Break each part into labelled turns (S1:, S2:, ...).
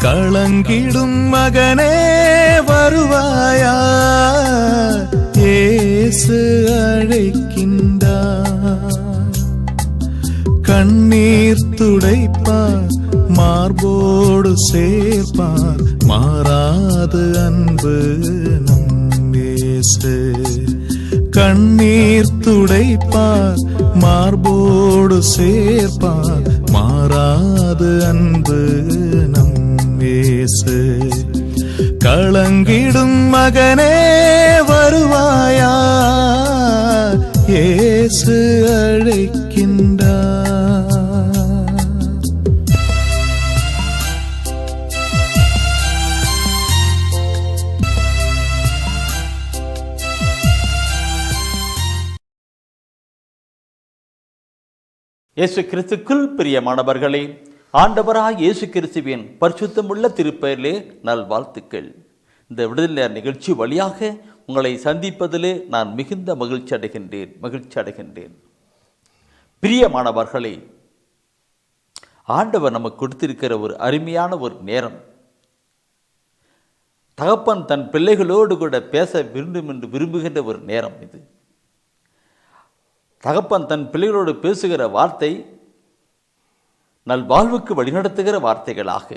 S1: கலங்கிடும் மகனே வருவாயா, இயேசு அழைக்கின்றார். கண்ணீர் துடைப்பார், மார்போடு சேர்ப்பார், மாறாது அன்பு நம் இயேசு. கண்ணீர் துடைப்பார், மார்போடு சேர்ப்பார், மாறாது அன்பு நம் இயேசு. கலங்கிடும் மகனே வருவாயா, இயேசு அழைக்கின்றார்.
S2: இயேசு கிறிஸ்துக்குள் பிரியமானவர்களே, ஆண்டவராய் இயேசு கிறிஸ்துவின் பரிசுத்தமுள்ள திருப்பெயரிலே நல்வாழ்த்துக்கள். இந்த விடுதலை நிகழ்ச்சி வழியாக உங்களை சந்திப்பதிலே நான் மிகுந்த மகிழ்ச்சி அடைகின்றேன். பிரியமானவர்களே, ஆண்டவர் நமக்கு கொடுத்திருக்கிற ஒரு அருமையான ஒரு நேரம். தகப்பன் தன் பிள்ளைகளோடு கூட பேச வேண்டும் என்று விரும்புகின்ற ஒரு நேரம் இது. தகப்பன் தன் பிள்ளைகளோடு பேசுகிற வார்த்தை நல்வாழ்வுக்கு வழிநடத்துகிற வார்த்தைகளாக,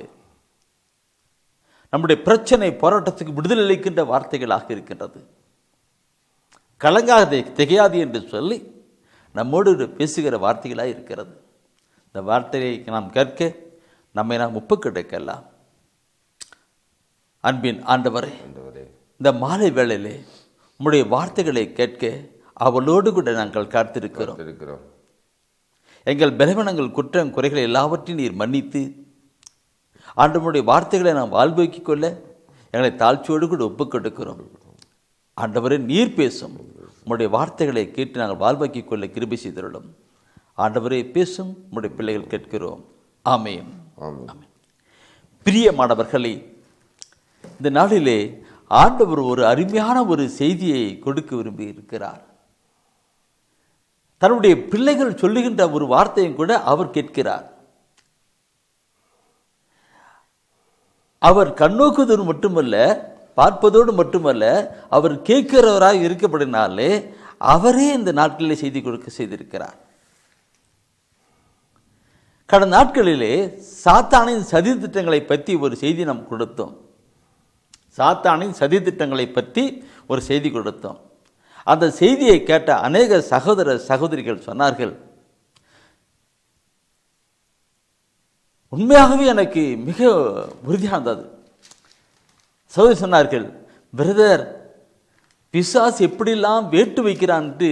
S2: நம்முடைய பிரச்சனை போராட்டத்துக்கு விடுதலை அளிக்கின்ற வார்த்தைகளாக இருக்கின்றது. கலங்காதே திகையாது என்று சொல்லி நம்மோடு பேசுகிற வார்த்தைகளாக இருக்கிறது. இந்த வார்த்தையை நாம் கேட்க நம்மை நாம் ஒப்புக்கொடுக்கலாம். அன்பின் ஆண்டவரே, இந்த மாலை வேளையிலே உம்முடைய வார்த்தைகளை கேட்க அவளோடு கூட நாங்கள் காத்திருக்கிறோம். எங்கள் பலவீனங்கள், குற்றம், குறைகளை எல்லாவற்றையும் நீர் மன்னித்து ஆண்டவருடைய வார்த்தைகளை நாம் வாழ்வாக்கிக் கொள்ள எங்களை தாழ்ச்சியோடு கூட ஒப்புக் கொடுக்கிறோம். ஆண்டவரே, நீர் பேசும் உம்முடைய வார்த்தைகளை கேட்டு நாங்கள் வாழ்வாக்கிக் கொள்ள கிருபை செய்திருளும். ஆண்டவரே பேசும், உம்முடைய பிள்ளைகள் கேட்கிறோம். ஆமென். பிரியமானவர்களே, இந்த நாளிலே ஆண்டவர் ஒரு அருமையான ஒரு செய்தியை கொடுக்க விரும்பி இருக்கிறார். தன்னுடைய பிள்ளைகள் சொல்லுகின்ற ஒரு வார்த்தையும் கூட அவர் கேட்கிறார். அவர் கண்ணோக்குவதோடு மட்டுமல்ல, பார்ப்பதோடு மட்டுமல்ல, அவர் கேட்கிறவராக இருக்கப்படினாலே அவரே இந்த நாட்களிலே செய்தி கொடுக்க செய்திருக்கிறார். கடந்த நாட்களிலே சாத்தானின் சதி திட்டங்களை பற்றி ஒரு செய்தி நாம் கொடுத்தோம். சாத்தானின் சதி திட்டங்களை பற்றி ஒரு செய்தி கொடுத்தோம். அந்த செய்தியை கேட்ட அநேக சகோதர சகோதரிகள் சொன்னார்கள், உண்மையாகவே எனக்கு மிக உறுதியானது. சகோதரி சொன்னார்கள், பிரதர், பிசாசு எப்படிலாம் வேட்டு வைக்கிறான்ட்டு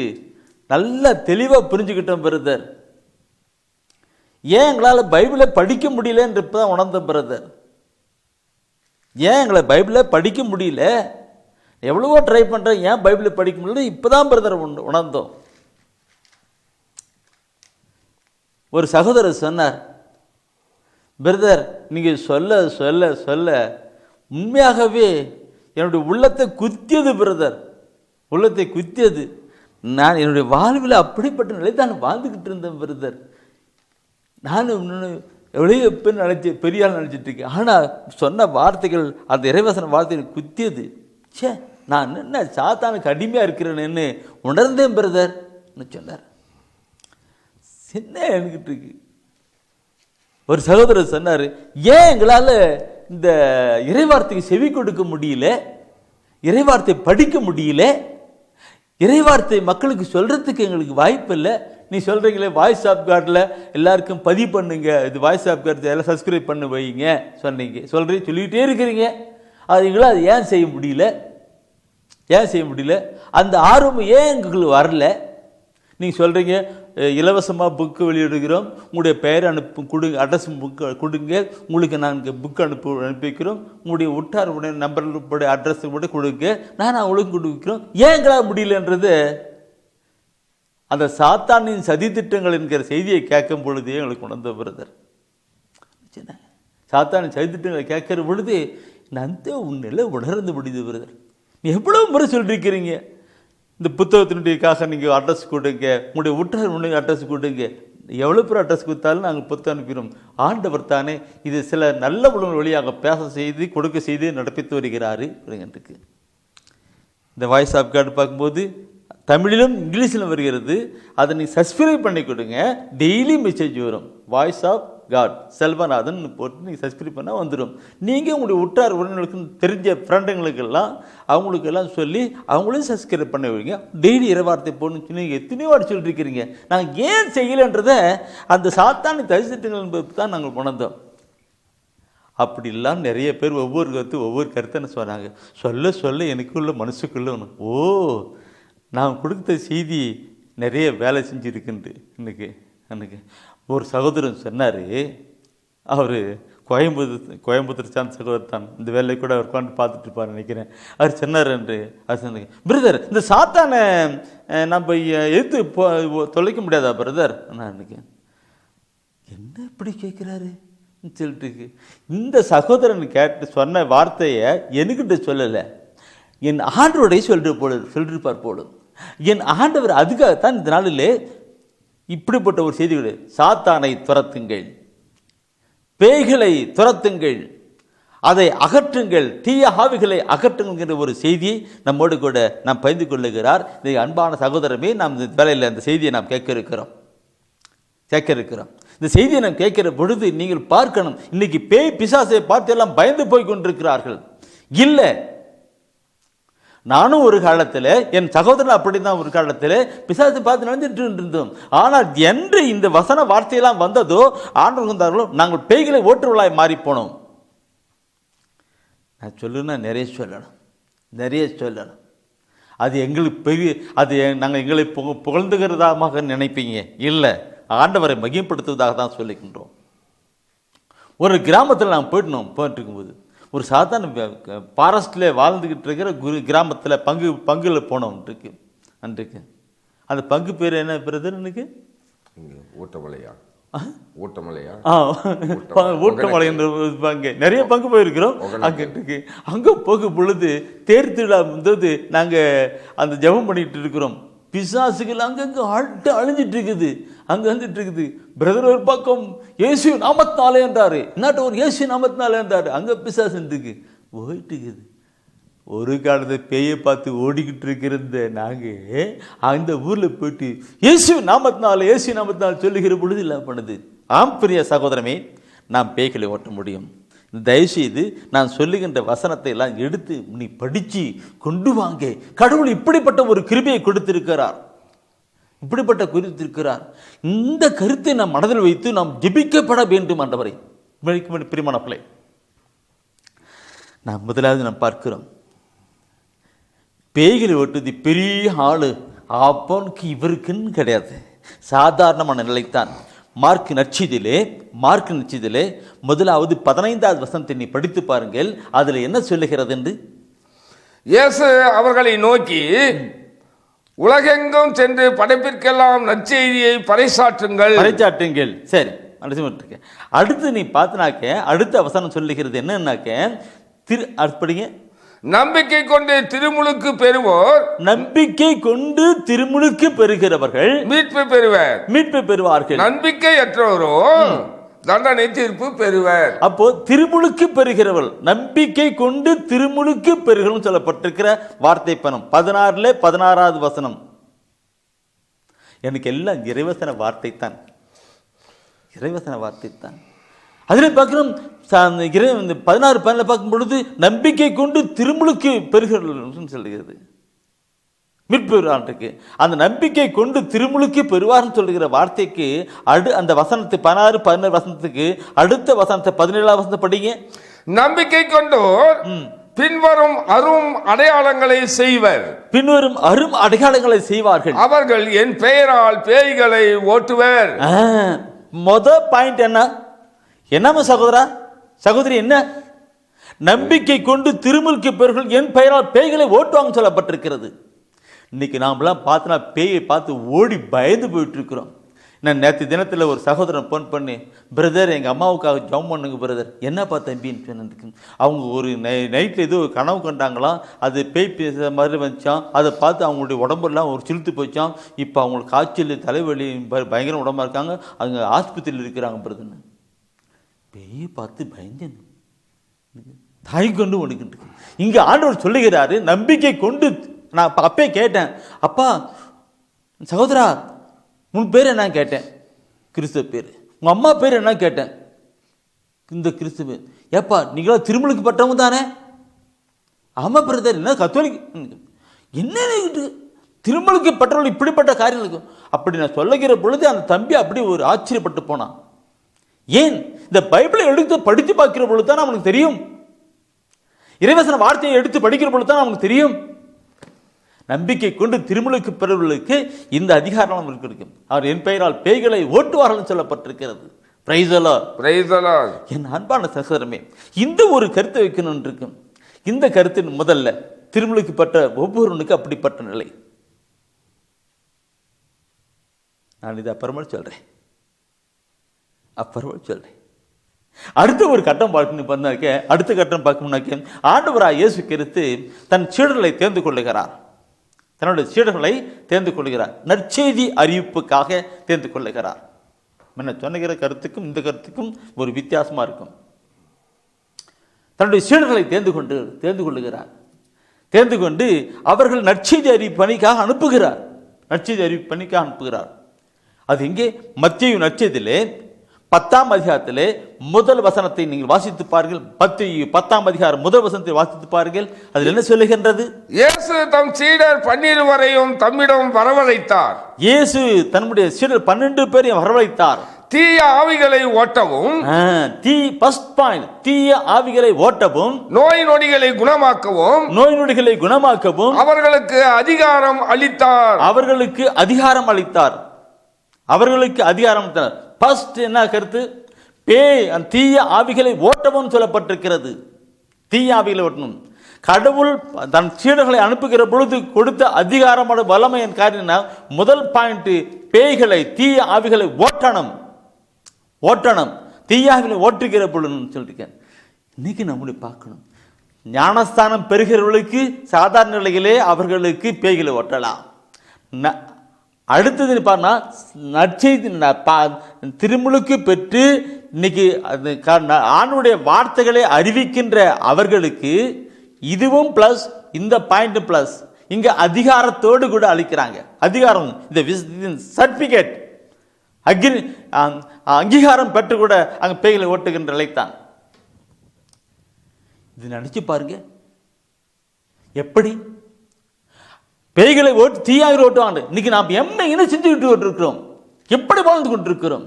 S2: நல்லா தெளிவாக புரிஞ்சுக்கிட்டோம் பிரதர். ஏன் எங்களால் பைபிளை படிக்க முடியல என்று இப்போதான் உணர்ந்தோம் பிரதர். ஏன் எங்களை பைபிளை படிக்க முடியல, எவ்வளவோ ட்ரை பண்ணுறேன், ஏன் பைபிளை படிக்க முடியல, இப்போதான் பிரதர் உணர்ந்தோம். ஒரு சகோதரர் சொன்னார், பிரதர், நீங்கள் சொல்ல சொல்ல சொல்ல உண்மையாகவே என்னுடைய உள்ளத்தை குத்தியது பிரதர், உள்ளத்தை குத்தியது. நான் என்னுடைய வாழ்வில் அப்படிப்பட்ட நிலை தான் வாழ்ந்துக்கிட்டு இருந்தேன் பிரதர். நான் எவ்வளோ பெண் நினச்சி பெரிய ஆள் நினச்சிட்டு இருக்கேன். ஆனால் சொன்ன வார்த்தைகள், அந்த இறைவசன வார்த்தைகள் குத்தியது. சே, நான் என்ன சாத்தானுக்கு அடிமையாக இருக்கிறேன்னு உணர்ந்தேன் பிரதர்னு சொன்னார். என்ன எழுதிக்கிட்டு இருக்கு. ஒரு சகோதரர் சொன்னார், ஏன் எங்களால் இந்த இறைவார்த்தைக்கு செவி கொடுக்க முடியல, இறைவார்த்தை படிக்க முடியல, இறைவார்த்தை மக்களுக்கு சொல்கிறதுக்கு எங்களுக்கு வாய்ப்பு இல்லை. நீ சொல்கிறீங்களே வாய்ஸ் ஆஃப் கார்டில் எல்லாருக்கும் பதிவு பண்ணுங்க, இது வாய்ஸ் ஆஃப் கார்டு எல்லாம் சப்ஸ்கிரைப் பண்ண வைங்க சொன்னீங்க, சொல்லிக்கிட்டே இருக்கிறீங்க. அதுங்களா அது ஏன் செய்ய முடியல, ஏன் செய்ய முடியல, அந்த ஆர்வம் ஏன் எங்களுக்கு வரல? நீங்கள் சொல்கிறீங்க இலவசமாக புக்கு வெளியிடுகிறோம், உங்களுடைய பெயர் கொடுங்க, அட்ரஸ் புக்கு கொடுங்க, உங்களுக்கு நாங்கள் புக்கு அனுப்பி வைக்கிறோம், உங்களுடைய உற்றார் உடைய நம்பருடைய அட்ரஸ் கூட கொடுங்க, நான் அவங்களுக்கு கொடுக்கிறோம். ஏன் எங்களால் முடியலன்றது அந்த சாத்தானின் சதி திட்டங்கள் என்கிற செய்தியை கேட்கும் பொழுதே எங்களுக்கு உணர்ந்த பிரதர். சாத்தானின் சதி திட்டங்களை கேட்கிற பொழுது நான் உன்னில உணர்ந்து முடியுது பிரதர். நீ எவ்வளோ முறை சொல்லியிருக்கிறீங்க, இந்த புத்தகத்தினுடையக்காக நீங்கள் அட்ரஸ் கொடுங்க, உங்களுடைய உற்றார் அட்ரஸ் கொடுங்க. எவ்வளோ பேர் அட்ரஸ் கொடுத்தாலும் நாங்கள் புத்தகம் அனுப்பிடுவோம். ஆண்டவர் தானே இது சில நல்ல உள்ளவர்கள் வழியாக பேச செய்து கொடுக்க செய்து நடப்பித்து வருகிறாரு அப்படின்ட்டுருக்கு. இந்த வாய்ஸ் ஆஃப் கார்டு பார்க்கும்போது தமிழிலும் இங்கிலீஷிலும் வருகிறது. அதை நீ சப்ஸ்கிரைப் பண்ணி கொடுங்க, டெய்லி மெசேஜ் வரும். வாய்ஸ் ஆஃப் காட் செல்வநாதன் போட்டு நீங்கள் சப்ஸ்கிரைப் பண்ணால் வந்துடும். நீங்கள் உங்களுடைய உற்றார் உறவினர்களுக்கு தெரிஞ்ச ஃப்ரெண்டுங்களுக்கெல்லாம் அவங்களுக்கெல்லாம் சொல்லி அவங்களையும் சப்ஸ்கிரைப் பண்ணி வைங்க. டெய்லி இறைவார்த்தை போடணும்னு நீங்கள் எத்தனையோ வாட்டி சொல்லியிருக்கிறீங்க. நாங்கள் ஏன் செய்யலைன்றதை அந்த சாத்தானி தரிசிட்டுங்கள் என்பது தான் நாங்கள் உணர்ந்தோம். அப்படிலாம் நிறைய பேர் ஒவ்வொரு கருத்தை சொன்னாங்க. சொல்ல சொல்ல எனக்குள்ள மனசுக்குள்ள ஒன்று, ஓ நான் கொடுத்த செய்தி நிறைய வேலை செஞ்சுருக்குன்ட்டு. எனக்கு ஒரு சகோதரன் சொன்னார், அவர் கோயம்புத்தூர் சார்ந்த சகோதரர் தான், இந்த வேலையை கூட அவர் உட்காந்து பார்த்துட்டு இருப்பார் நினைக்கிறேன். அவர் சொன்னார் என்று அவர் சொன்னாங்க, பிரதர் இந்த சாத்தானை நம்ம எதிர்த்து தொலைக்க முடியாதா பிரதர்? நான் நினைக்கிறேன், என்ன இப்படி கேட்குறாரு சொல்லிட்டு. இந்த சகோதரன் கேட்டு சொன்ன வார்த்தையை என்கிட்ட சொல்லலை, என் ஆண்டவருடைய சொல்லிருப்பார் போலும். என் ஆண்டவர் அதுக்காகத்தான் இந்த நாளிலே இப்படிப்பட்ட ஒரு செய்தி, சாத்தானை துரத்துங்கள், பேய்களை துரத்துங்கள், அதை அகற்றுங்கள், தீய ஆவிகளை அகற்றுங்கிற ஒரு செய்தியை நம்மோடு கூட நாம் பகிர்ந்து கொள்ளுகிறார். இந்த அன்பான சகோதரமே, நாம் இந்த வேலையில் அந்த செய்தியை நாம் கேட்க இருக்கிறோம். இந்த செய்தியை நாம் கேட்கிற பொழுது நீங்கள் பார்க்கணும், இன்னைக்கு பேய் பிசாசை பார்த்து எல்லாம் பயந்து போய் கொண்டிருக்கிறார்கள். இல்லை, நானும் ஒரு காலத்தில், என் சகோதரன் அப்படிதான் ஒரு காலத்தில் பிசாசை பார்த்து நடந்துட்டு இருந்தோம். ஆனால் என்று இந்த வசன வார்த்தையெல்லாம் வந்ததோ ஆண்டவர் வந்தார்களோ நாங்கள் பேய்களை ஓட்டுவலாய் மாறி போனோம். நான் சொல்லுன்னா நிறைய சொல்லணும். அது எங்களுக்கு பெரிய, அது நாங்கள் எங்களை புகழ்ந்துகிறதாக நினைப்பீங்க. இல்லை, ஆண்டவரை மகிமைப்படுத்துவதாக தான் சொல்லிக்கின்றோம். ஒரு கிராமத்தில் நாங்கள் போயிட்டு இருக்கும்போது ஒரு சாதாரண ஃபாரஸ்டில் வாழ்ந்துக்கிட்டு இருக்கிற கிராமத்தில் பங்குல போனோம் அன்றைக்கு. அந்த பங்கு பேர் என்ன பிரதர்? எனக்கு
S3: ஊட்டமலையா
S2: ஊட்டமலை என்ற பங்கு நிறைய பங்கு போயிருக்கிறோம். அங்கே போகும் பொழுது தேர் திருவிழா வந்தது, நாங்கள் அந்த ஜெபம் பண்ணிட்டு இருக்கிறோம். பிசாசுகள் அங்கங்கே அழிஞ்சிட்டு இருக்குது, அங்கே வந்துட்டு இருக்குது. பிரதர் ஒரு பக்கம் இயேசு நாமத்தினாலே என்றாரு, இன்னாட்ட ஒரு இயேசு நாமத்தினாலே என்றாரு. அங்கே பிசாசு போயிட்டு இருக்குது. ஒரு காலத்தை பேயை பார்த்து ஓடிக்கிட்டு இருக்கிறத நாங்கள் அந்த ஊரில் போயிட்டு இயேசு நாமத்தினால சொல்லுகிற பொழுது இல்லை பண்ணுது. ஆம் பிரிய சகோதரமே, நாம் பேய்களை ஓட்ட முடியும். தயவுசெய்து நான் சொல்லுகின்ற வசனத்தை எல்லாம் எடுத்து நீ படித்து கொண்டு வாங்க. கடவுள் இப்படிப்பட்ட ஒரு கிருபையை கொடுத்திருக்கிறார். இந்த கருத்தை நாம் மனதில் வைத்து நாம் ஜெபிக்கப்பட வேண்டும். ஆண்டவரை பிரியமான பிள்ளை, நாம் முதலாவது நாம் பார்க்கிறோம், பேய்களை ஓட்டுவது பெரிய ஆளு அப்போனுக்கு இவருக்குன்னு கிடையாது, சாதாரணமான நிலைத்தான். மார்க் நற்செய்தியிலே முதலாவது 15வது வசனத்தை நீ படித்து பாருங்கள். அதில் என்ன சொல்லுகிறது என்று.
S3: இயேசு அவர்களை நோக்கி, உலகெங்கும் சென்று படைப்பிற்கெல்லாம் நற்செய்தியை பறைசாற்றுங்கள்.
S2: சரி, அடுத்து நீ பார்த்தினாக்க அடுத்த வசனம் சொல்லுகிறது என்னன்னாக்க, அப்படிங்க,
S3: நம்பிக்கை கொண்டு திருமுழுக்கு பெறுவோர்,
S2: நம்பிக்கை கொண்டு திருமுழுக்கு பெறுகிறவர்கள் மீட்பு பெறுவார்கள்.
S3: நம்பிக்கையற்றவரோ தண்டனை தீர்ப்பு பெறுவர்.
S2: அப்போ திருமுழுக்கு பெறுகிறவர்கள், நம்பிக்கை கொண்டு திருமுழுக்கு பெறுகிறவர்கள் சொல்லப்பட்டிருக்கிற வார்த்தை பணம் 16வது வசனம். எனக்கு எல்லாம் இறைவசன வார்த்தை தான். அதில் பார்க்கிறோம் 16 பார்க்கும் பொழுது நம்பிக்கை கொண்டு திருமுழுக்கு பெறுகிறவர்கள் சொல்லுகிறது மீட்பு. அந்த நம்பிக்கை கொண்டு திருமுழுக்கு பெறுவார்னு சொல்லுகிற வார்த்தைக்கு அந்த வசனத்தை 16 வசனத்துக்கு அடுத்த வசனத்தை 17வது வசனத்தை படிங்க.
S3: நம்பிக்கை கொண்டோர் பின்வரும் அரும் அடையாளங்களை செய்வார்கள், அவர்கள் என் பெயரால் பேய்களை ஓட்டுவர்.
S2: பாயிண்ட் என்னமா சகோதரி என்ன? நம்பிக்கை கொண்டு திருமுழுக்கு பெறுகிறவர்கள் என் பெயரால் பேய்களை ஓட்டுவாங்க சொல்லப்பட்டிருக்கிறது. இன்னைக்கு நாமெல்லாம் பார்த்தோன்னா பேயை பார்த்து ஓடி பயந்து போயிட்டு இருக்கிறோம். நான் நேற்று தினத்தில் ஒரு சகோதரன் ஃபோன் பண்ணி, பிரதர் எங்கள் அம்மாவுக்காக ஜெபம் பண்ணுங்க பிரதர். என்னப்பா தம்பின்னு சொன்னதுக்கு, அவங்க ஒரு நைட்டில் ஏதோ கனவு கண்டாங்களாம், அது பேய் பேசுகிற மாதிரி வந்துச்சான், அதை பார்த்து அவங்களுடைய உடம்பெல்லாம் ஒரு சிலுத்து போச்சான், இப்போ அவங்களுக்கு காய்ச்சல் தலைவலி பயங்கர உடம்பாக இருக்காங்க, அவங்க ஆஸ்பத்திரியில் இருக்கிறாங்க பிரதர்னு. பேயை பார்த்து பயந்தேன், தாய் கொண்டு ஒன்றுக்கிட்டு. இங்கே ஆண்டவர் சொல்லுகிறாரு நம்பிக்கை கொண்டு. நான் அப்பே கேட்டேன், அப்பா சகோதரா உன் பேர் என்ன கேட்டேன், கிறிஸ்துவ பேர். உங்கள் அம்மா பேர் என்ன கேட்டேன், இந்த கிறிஸ்துவ. ஏப்பா நீங்களா திருமலுக்கு பட்டவங்க தானே? ஆமாம் பிரதர். என்ன கத்தோலிக் என்ன திருமலுக்கு பட்டவர்கள் இப்படிப்பட்ட காரியம் இருக்கும் அப்படி நான் சொல்லுகிற பொழுது அந்த தம்பி அப்படி ஒரு ஆச்சரியப்பட்டு போனான். ஏன் இந்த பைபிளை எடுத்து படித்து பார்க்கிற பொழுது தான் அவனுக்கு தெரியும், இறைவசன வார்த்தையை எடுத்து படிக்கிற பொழுது தான் அவனுக்கு தெரியும். நம்பிக்கை கொண்டு திருமுழுக்கு பெறுவர்களுக்கு இந்த அதிகாரம் இருக்கு. அவர் என் பெயரால் பேய்களை ஓட்டுவார்கள் சொல்லப்பட்டிருக்கிறது. Praise the lord,
S3: praise the lord.
S2: என் அன்பான சகோதரமே, இந்த ஒரு கருத்தை வைக்கணும் இருக்கும். இந்த கருத்தின் முதல்ல திருமுழுக்கு பெற்ற ஒவ்வொருவனுக்கு அப்படிப்பட்ட நிலை. நான் இதை அப்புறமா சொல்றேன். அடுத்த ஒரு கட்டம் பார்க்கணும். அடுத்த கட்டம் பார்க்கணும்னாக்க ஆண்டவராய் இயேசு கிறிஸ்து தன் சீடர்களை தேர்ந்து கொள்ளுகிறார். தன்னுடைய சீடர்களை தேர்ந்து கொள்கிறார், நற்செய்தி அறிவிப்புக்காக தேர்ந்து கொள்ளுகிறார். என்ன சொன்னுகிற கருத்துக்கும் இந்த கருத்துக்கும் ஒரு வித்தியாசமா இருக்கும். தன்னுடைய சீடர்களை தேர்ந்து கொள்ளுகிறார். தேர்ந்து கொண்டு அவர்கள் நற்செய்தி அறிவிப்பு பணிக்காக அனுப்புகிறார். நற்செய்தி அறிவிப்பு பணிக்காக அனுப்புகிறார். அது இங்கே மத்தேயு நற்செய்தியிலே 10ஆம் அதிகாரத்திலே முதல் வசனத்தை நீங்கள் வாசித்து பாருங்கள். 10ஆம் அதிகாரம் முதல் வசனத்தை வாசித்து பாருங்கள். அதில் என்ன சொல்லுகின்றது?
S3: இயேசு தம் சீடர் 12 வரையும் தம்மிடம் வரவழைத்தார்.
S2: இயேசு தன்னுடைய சீடர் 12 பேரையும் வரவழைத்தார்.
S3: தீய ஆவிகளை ஓட்டவும்,
S2: தீய ஆவிகளை ஓட்டவும்,
S3: நோய் நொடிகளை குணமாக்கவும் அவர்களுக்கு அதிகாரம் அளித்தார். ஃபர்ஸ்ட் என்ன கருத்து? தீய ஆவிகளை ஓட்டவும் சொல்லப்பட்டிருக்கிறது. தீய ஆவிகளை ஓட்டணும். கடவுள் தன் சீடர்களை அனுப்புகிற பொழுது கொடுத்த அதிகாரமான வல்லமையின் காரியம் முதல் பாயிண்ட், பேய்களை தீய ஆவிகளை ஓட்டணும். தீய ஆவிகளை ஓட்டுகிற பொழுது சொல்லிருக்கேன். இன்னைக்கு நம்முடைய பார்க்கணும், ஞானஸ்தானம் பெறுகிறவர்களுக்கு சாதாரண நிலையிலே அவர்களுக்கு பேய்களை ஓட்டலாம். அடுத்தது பாருன்னா நற்செய்தி திருமுழுக்கு பெற்று இன்னைக்கு ஆண்டவருடைய வார்த்தைகளை அறிவிக்கின்ற அவர்களுக்கு இதுவும் பிளஸ், இந்த பாயிண்ட் பிளஸ், இங்க அதிகாரத்தோடு கூட அளிக்கிறாங்க. அதிகாரம், இந்த சர்டிபிகேட் அங்கீகாரம் பெற்று கூட அங்க பேய்களை ஓட்டுகின்ற நிலைத்தான். இது நினைச்சு பாருங்க, எப்படி பேய்களை ஓட்டு தீயாக ஓட்டுவாங்க. இன்னைக்கு நாம் என்ன செஞ்சுக்கிட்டு இருக்கிறோம், எப்படி வாழ்ந்து கொண்டிருக்கிறோம்.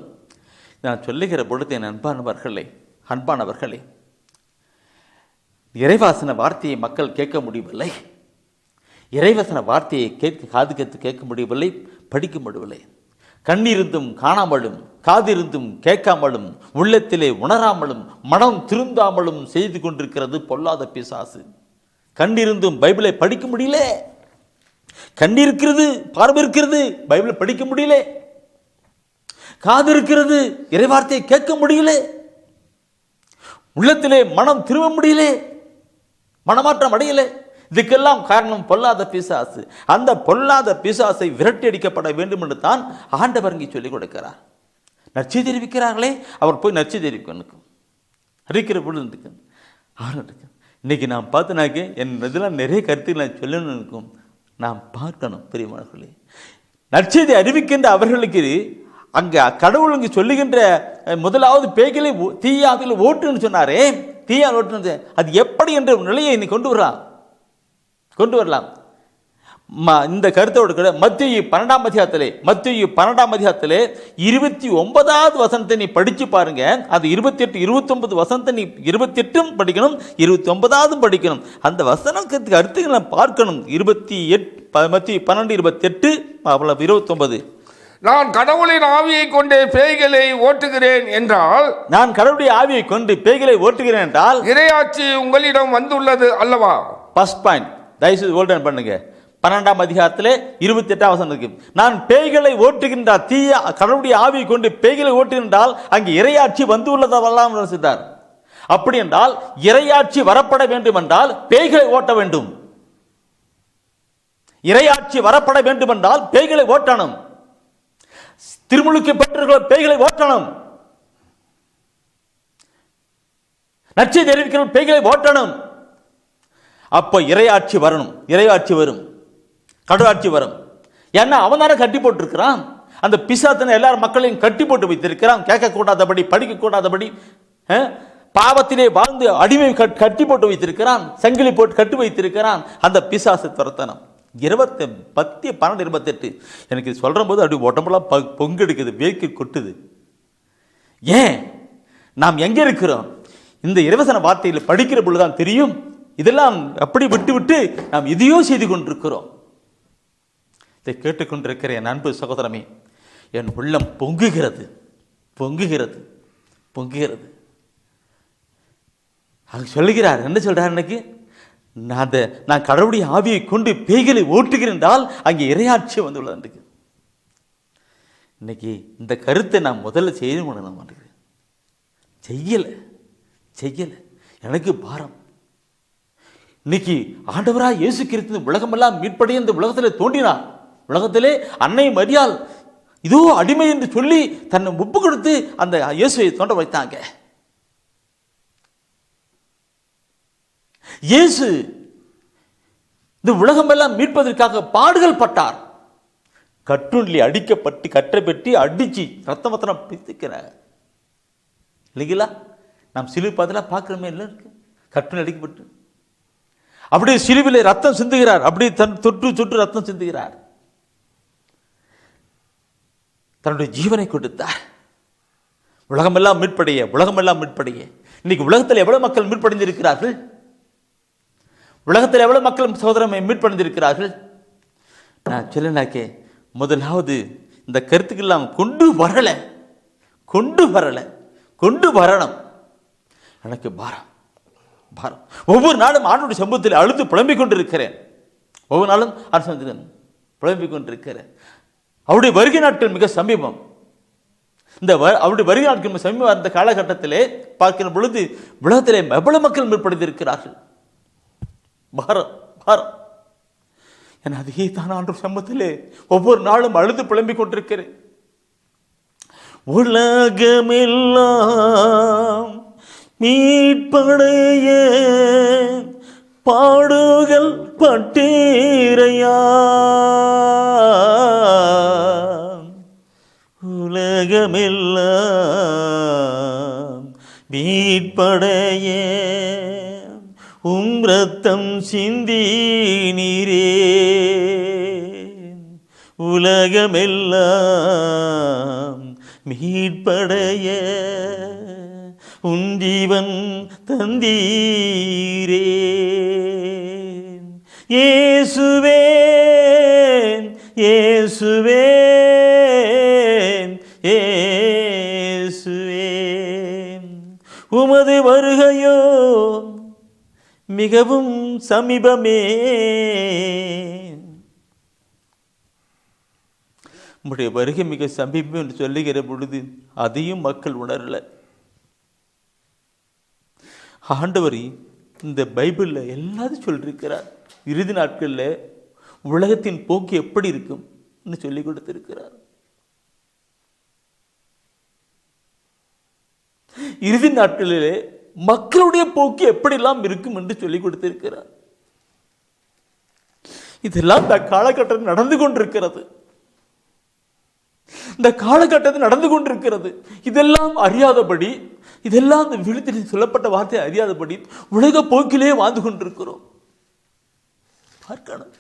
S3: நான் சொல்லுகிற பொழுது என் அன்பானவர்களே, இறைவாசன வார்த்தையை மக்கள் கேட்க முடியவில்லை. இறைவசன வார்த்தையை காது கேட்க முடியவில்லை, படிக்க முடியவில்லை. கண்ணிருந்தும் காணாமலும், காதிருந்தும் கேட்காமலும், உள்ளத்திலே உணராமலும், மனம் திருந்தாமலும் செய்து கொண்டிருக்கிறது பொல்லாத பிசாசு. கண்ணிருந்தும் பைபிளை படிக்க முடியல, கண்ணி இருக்கிறது, பார்வை இருக்கிறது, பைபிளை படிக்க முடியல. காது இருக்கிறது, இறைவார்த்தையை கேட்க முடியல. உள்ளத்திலே மனம் திரும்ப முடியல, மனமாற்றம் அடையல. இதுக்கெல்லாம் காரணம் பொல்லாத பிசாசு. அந்த பொல்லாத பிசாசை விரட்டி அடிக்கப்பட வேண்டும் என்று தான் ஆண்டவர் இங்கே சொல்லிக் கொடுக்கிறார். நற்செய்தி தெரிவிக்கிறார்களே, அவர் போய் நற்செய்தி தெரிவிக்கணும், அறிக்கிற பொழுது இன்னைக்கு நாம் பார்த்தினாக்க என் இதெல்லாம் நிறைய கருத்துக்கள் நான் சொல்லணும்னு இருக்கும். நாம் பார்க்கணும் பெரியவர்களே, நற்செய்தி அறிவிக்கின்ற அவர்களுக்கு அங்க கடவுள் இங்கு சொல்லுகின்ற முதலாவது பேய்களை தீயாவில ஓட்டுன்னு சொன்னாரே, தீயா ஓட்டுனது அது எப்படி என்ற நிலையை இன்னைக்கு கொண்டு வரலாம். இந்த கருத்தோடு மத்தேயு 12ஆம் அதிகாரத்திலே 29வது வசனத்தை நீ படிச்சு பாருங்க. அது 28 29 வசனத்தை நீ 28 படிக்கணும், 29வது படிக்கணும். அந்த வசனத்துக்கு அர்த்தங்களை பார்க்கணும். 28 மத்தேயு 12:28 29. நான் கடவுளின் ஆவியை கொண்டு பேய்களை ஓட்டுகிறேன் என்றால்,
S2: நான் கடவுளுடைய ஆவியை கொண்டு பேய்களை ஓட்டுகிறேன் என்றால்,
S3: இறையாட்சி உங்களிடம் வந்துள்ளது அல்லவா?
S2: ஃபர்ஸ்ட் பாயிண்ட், தயவுசெய்து ஹோல்ட் பண்ணுங்க.
S3: 12ஆம் அதிகாரத்திலே 28ஆம் வசனம் இருக்கு. நான் பேய்களை ஓட்டுகின்ற தீய கடவுளுடைய ஆவியை கொண்டு பேய்களை ஓட்டுகின்றால் அங்கே இறையாட்சி வந்து உள்ளதெல்லாம் சொல்றார். அப்படி என்றால் இறையாட்சி வரப்பட வேண்டும் என்றால் பேய்களை ஓட்ட வேண்டும். இறையாட்சி வரப்பட வேண்டும் என்றால் பேய்களை ஓட்டணும். திருமுழுக்கு பெற்றவர்கள் பேய்களை ஓட்டணும். நற்செய்தி அறிவிக்கிற பேய்களை ஓட்டணும். அப்ப இறையாட்சி வரணும். இறையாட்சி வரும், கடவுளாட்சி வரும். ஏன்னா அவன் தானே கட்டி போட்டிருக்கிறான். அந்த பிசாத்தின எல்லாரும் மக்களையும் கட்டி போட்டு வைத்திருக்கிறான். கேட்கக்கூடாதபடி, படிக்கக்கூடாதபடி, பாவத்திலே வாழ்ந்து அடிமை கட்டி போட்டு வைத்திருக்கிறான். சங்கிலி போட்டு கட்டி வைத்திருக்கிறான். அந்த பிசாசு துரத்தனம். 10:12-28 எனக்கு சொல்ற போது அப்படி உடம்பெல்லாம் பொங்கெடுக்குது, வேர்க்கு கொட்டுது. ஏன் நாம் எங்க இருக்கிறோம்? இந்த இறைவசன வார்த்தையில் படிக்கிற பொழுதுதான் தெரியும். இதெல்லாம் அப்படி விட்டு விட்டு நாம் இதையோ செய்து கொண்டிருக்கிறோம். இதை கேட்டுக்கொண்டிருக்கிற என் அன்பு சகோதரமே, என் உள்ளம் பொங்குகிறது, பொங்குகிறது, பொங்குகிறது. அங்க சொல்லுகிறார், என்ன சொல்றார்? எனக்கு நான் கடவுளுடைய ஆவியை கொண்டு பேய்களை ஓட்டுகிறேன், அங்கே இறையாட்சி வந்துள்ளது. இன்னைக்கு இந்த கருத்தை நான் முதல்ல செய்ய மாட்டேன். செய்யல. எனக்கு பாரம். இன்னைக்கு ஆண்டவராய் இயேசு கிறிஸ்து உலகமெல்லாம் மீட்படைய இந்த உலகத்திலே தோன்றினார். உலகத்திலே அன்னை மரியாள் இதோ அடிமை என்று சொல்லி தன்னை ஒப்பு கொடுத்து அந்த இயேசுவை தோன்ற வைத்தாங்க. இயேசு இந்த உலகமெல்லாம் மீட்பதற்காக பாடுகள் பட்டார். கட்டுண்டில் அடிக்கப்பட்டு கற்றை பெட்டி அடிச்சு ரத்தம் பிடித்துக்கிறார் இல்லைங்களா? நாம் சிலுவை பார்த்தெல்லாம் பார்க்கிறோமே, இல்லை கட்டுண்டில் அடிக்கப்பட்டு அப்படியே சிலுவிலே ரத்தம் சிந்துகிறார். அப்படியே தொற்று ரத்தம் சிந்துகிறார். தன்னுடைய ஜீவனை கொடுத்தார். உலகமெல்லாம் மீட்படைய. இன்னைக்கு உலகத்தில் எவ்வளவு மக்கள் மீட்படைந்திருக்கிறார்கள்? உலகத்தில் எவ்வளவு மக்கள் சகோதரமை மீட்படைந்திருக்கிறார்கள்? நான் சொல்லனாக்கே, முதலாவது இந்த கருத்துக்கெல்லாம் கொண்டு வரணும். எனக்கு பாரம். ஒவ்வொரு நாளும் ஆண்டவருடைய சமூகத்தில் அழுது புலம்பிக் கொண்டிருக்கிறேன். ஒவ்வொரு நாளும் புலம்பிக் கொண்டிருக்கிறேன். அவருடைய வருகை நாட்கள் மிக சமீபம். இந்த அவருடைய வருகை நாட்கள் மிக சமீபம். அந்த காலகட்டத்திலே பார்க்கிற பொழுது உலகத்திலே எவ்வளவு மக்கள் மீட்படைந்திருக்கிறார்கள்? பாரம். என் அதே தான் ஆண்டவர் சமூகத்திலே ஒவ்வொரு நாளும் அழுது புலம்பிக் கொண்டிருக்கிறேன். உலகமெல்லாம் மீட்படைய பாடுகள் பட்டீரையா, உலகமெல்லாம் மீட்படைய ரத்தம் சிந்தி நீரே, உலகமெல்லாம் மீட்படைய உன் ஜீவன் தந்தீரே. இயேசுவே இயேசுவே இயேசுவே, உமது வருகையோ மிகவும் சமீபமே. உம்முடைய வருகை மிக சமீபம் என்று சொல்லுகிற பொழுது அதையும் மக்கள் உணரல. ஆண்டவர் இந்த பைபிள்ல எல்லாத்தையும் சொல்லியிருக்கிறார். இறுதி நாட்கள்ல உலகத்தின் போக்கு எப்படி இருக்கும் சொல்லி கொடுத்திருக்கிறார். இறுதி நாட்களிலே மக்களுடைய போக்கு எப்படியெல்லாம் இருக்கும் என்று சொல்லிக் கொடுத்திருக்கிறார். இதெல்லாம் இந்த காலகட்டத்தில் நடந்து கொண்டிருக்கிறது. இந்த காலகட்டத்தில் நடந்து கொண்டிருக்கிறது. இதெல்லாம் அறியாதபடி, இதெல்லாம் இந்த விழுத்தில் சொல்லப்பட்ட வார்த்தை அறியாதபடி உலக போக்கிலே வாழ்ந்து கொண்டிருக்கிறோம். பார்க்கணும்,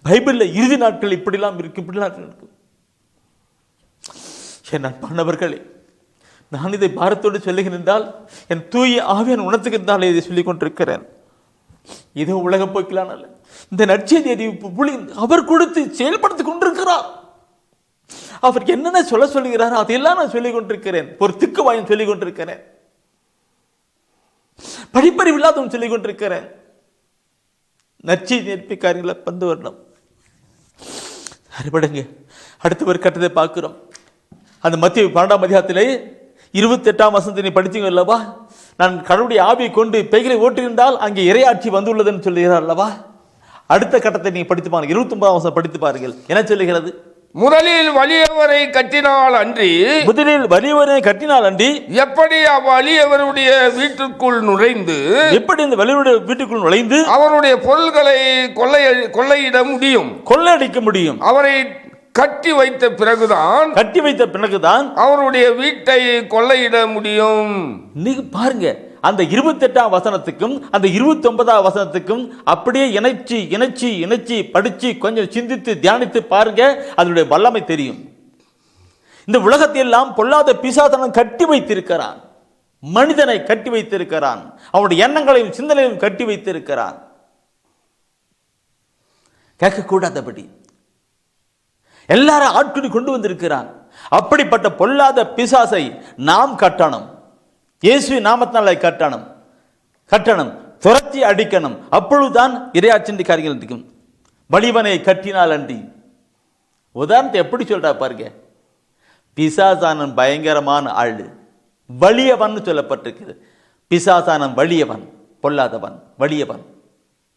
S3: பைபிள்ல இறுதி நாட்கள் இப்படிலாம் இருக்கு, இப்படிலாம் இருக்கு. என் அன்பானவர்களே, நான் இதை பாரத்தோடு சொல்லுகிறேன், என் தூய ஆவியான் உணர்த்துகின்றால் இதை சொல்லிக் கொண்டிருக்கிறேன். இது உலக போக்கிலான இந்த நற்செய்தி அறிவிப்பு அவர் கொடுத்து செயல்படுத்திக் கொண்டிருக்கிறார். அவர் என்னென்ன சொல்லுகிறாரோ அதையெல்லாம் நான் சொல்லிக் கொண்டிருக்கிறேன். ஒரு திக்குவாயும் சொல்லிக் கொண்டிருக்கிறேன். படிப்பறிவு இல்லாதவன் சொல்லிக் கொண்டிருக்கிறேன். நச்சு நெருப்பி காரியங்களை பந்து வரணும். அறிபடுங்க. அடுத்த ஒரு கட்டத்தை பார்க்கிறோம். அந்த மத்திய 12ஆம் அதிகாரத்திலே 28ஆம் வசனத்தை நீ படித்தீங்க அல்லவா? நான் கடவுளுடைய ஆவியை கொண்டு பேய்களை ஓட்டியிருந்தால் அங்கே இறையாட்சி வந்துள்ளதுன்னு சொல்லுகிறார் அல்லவா? அடுத்த கட்டத்தை நீங்க படித்து பாருங்கள். 29ஆம் வசனம் படித்து பாருங்கள். என்ன சொல்லுகிறது?
S4: முதலில் வலியவரை கட்டினால் அன்றி எப்படி அவ்வலியவருடைய வீட்டுக்குள் நுழைந்து
S3: இந்த வலியவருடைய வீட்டுக்குள் நுழைந்து
S4: அவருடைய பொருள்களை கொள்ளையிட முடியும்,
S3: கொள்ளையடிக்க முடியும்.
S4: அவரை கட்டி வைத்த பிறகுதான் அவருடைய வீட்டை கொள்ளையிட முடியும்.
S3: நீங்க பாருங்க, அந்த 28ஆம் வசனத்துக்கும் அந்த 29ஆம் வசனத்துக்கும் அப்படியே இணைச்சி படிச்சு கொஞ்சம் சிந்தித்து தியானித்து பாருங்க, அதனுடைய வல்லமை தெரியும். இந்த உலகத்தை எல்லாம் பொல்லாத பிசாசனம் கட்டி வைத்திருக்கிறான். மனிதனை கட்டி வைத்திருக்கிறான். அவனுடைய எண்ணங்களையும் சிந்தனையும் கட்டி வைத்திருக்கிறான். கேட்கக்கூடாதபடி எல்லாரும் ஆட்குடி கொண்டு வந்திருக்கிறான். அப்படிப்பட்ட பொல்லாத பிசாசை நாம் கட்டணும். இயேசு நாமத்தினாலே கட்டணும், துரத்தி அடிக்கணும். அப்பொழுதுதான் இறையாட்சி காரியங்கள் இருக்கும். வலிவனை கட்டினால் அன்றி. உதாரணத்தை எப்படி சொல்றா பாருங்க. பிசாசானன் பயங்கரமான ஆளு, வலியவன் சொல்லப்பட்டிருக்கிறது. பிசாசானன் வலியவன், பொல்லாதவன், வலியவன்,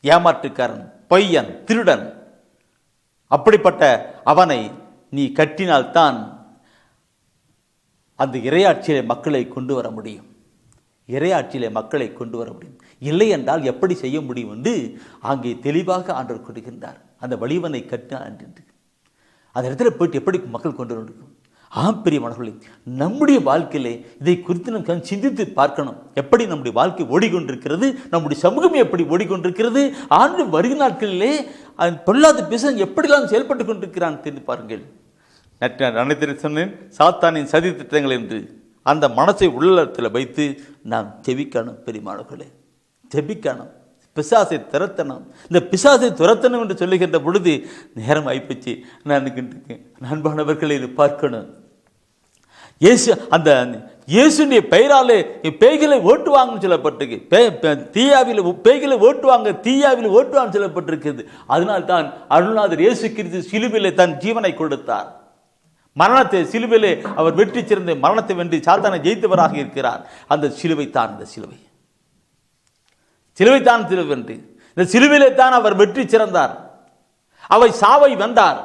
S3: ஏமாற்றுக்காரன், பொய்யன், திருடன். அப்படிப்பட்ட அவனை நீ கட்டினால்தான் அந்த இறையாட்சியிலே மக்களை கொண்டு வர முடியும். இல்லை என்றால் எப்படி செய்ய முடியும் என்று அங்கே தெளிவாக ஆண்டவர் கொடுக்கின்றார். அந்த வலிவனை கட்டினான் என்று அந்த இடத்துல போயிட்டு எப்படி மக்கள் கொண்டு வரும்? பிரியமானவர்களே, நம்முடைய வாழ்க்கையிலே இதை குறித்து நாம் சிந்தித்து பார்க்கணும். எப்படி நம்முடைய வாழ்க்கை ஓடிக்கொண்டிருக்கிறது, நம்முடைய சமூகம் எப்படி ஓடிக்கொண்டிருக்கிறது, ஆண்டு வருகிற நாட்களிலே பொல்லாத பிசாசன் எப்படிலாம் செயல்பட்டு கொண்டிருக்கிறான் தெரிந்து பாருங்கள். நான் சொன்னேன், சாத்தானின் சதி திட்டங்கள் என்று அந்த மனசை உள்ளத்தில் வைத்து நாம் ஜெபிக்கணும். பெரியமானவர்களே, ஜெபிக்கணும், பிசாசை துரத்தணும். இந்த பிசாசை துரத்தணும் என்று சொல்லுகின்ற பொழுது நேரம் ஆயிப்போச்சு. நண்பானவர்களை பார்க்கணும். இயேசுடைய பெயராலே பேய்களை ஓட்டுவாங்கன்னு சொல்லப்பட்டிருக்கு. பேய்களை ஓட்டுவாங்க, தீயாவில் ஓட்டுவாங்க சொல்லப்பட்டிருக்கிறது. அதனால்தான் அருள்நாதர் இயேசு கிறிஸ்து சிலுவையிலே தன் ஜீவனை கொடுத்தார். மரணத்தை சிலுவையிலே அவர் வெற்றி சிறந்த மரணத்தை வென்று சாத்தானை ஜெயித்தவராக இருக்கிறார். அந்த சிலுவை தான் இந்த சிலுவை வென்று இந்த சிலுவையிலே தான் அவர் வெற்றி சிறந்தார். அவை சாவை வென்றார்,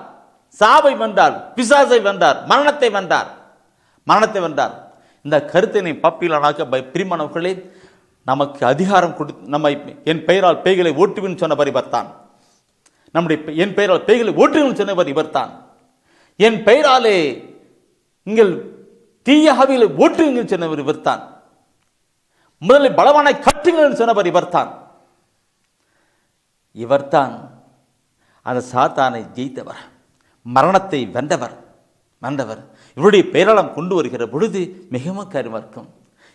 S3: பிசாசை வென்றார், மரணத்தை வென்றார். இந்த கருத்தினை பப்பிலானாக்க பிரியமானவர்களே, நமக்கு அதிகாரம் கொடுத்து நம்மை என் பெயரால் பேய்களை ஓட்டுவின்னு சொன்னவர் இவர்தான். என் பெயரால் பேய்களை ஓட்டுவின்னு சொன்னவர் இவர்தான். என் பெயராலே நீங்கள் தீய ஆவிகளை ஓட்டுங்கள் சொன்னவர் இவர்தான். முதலில் பலவானை கட்டுங்கள் சொன்னவர் இவர்தான். அந்த சாத்தானை ஜெயித்தவர், மரணத்தை வென்றவர். இவருடைய பெயராளம் கொண்டு வருகிற பொழுது மிகவும் கருமா இருக்கும்.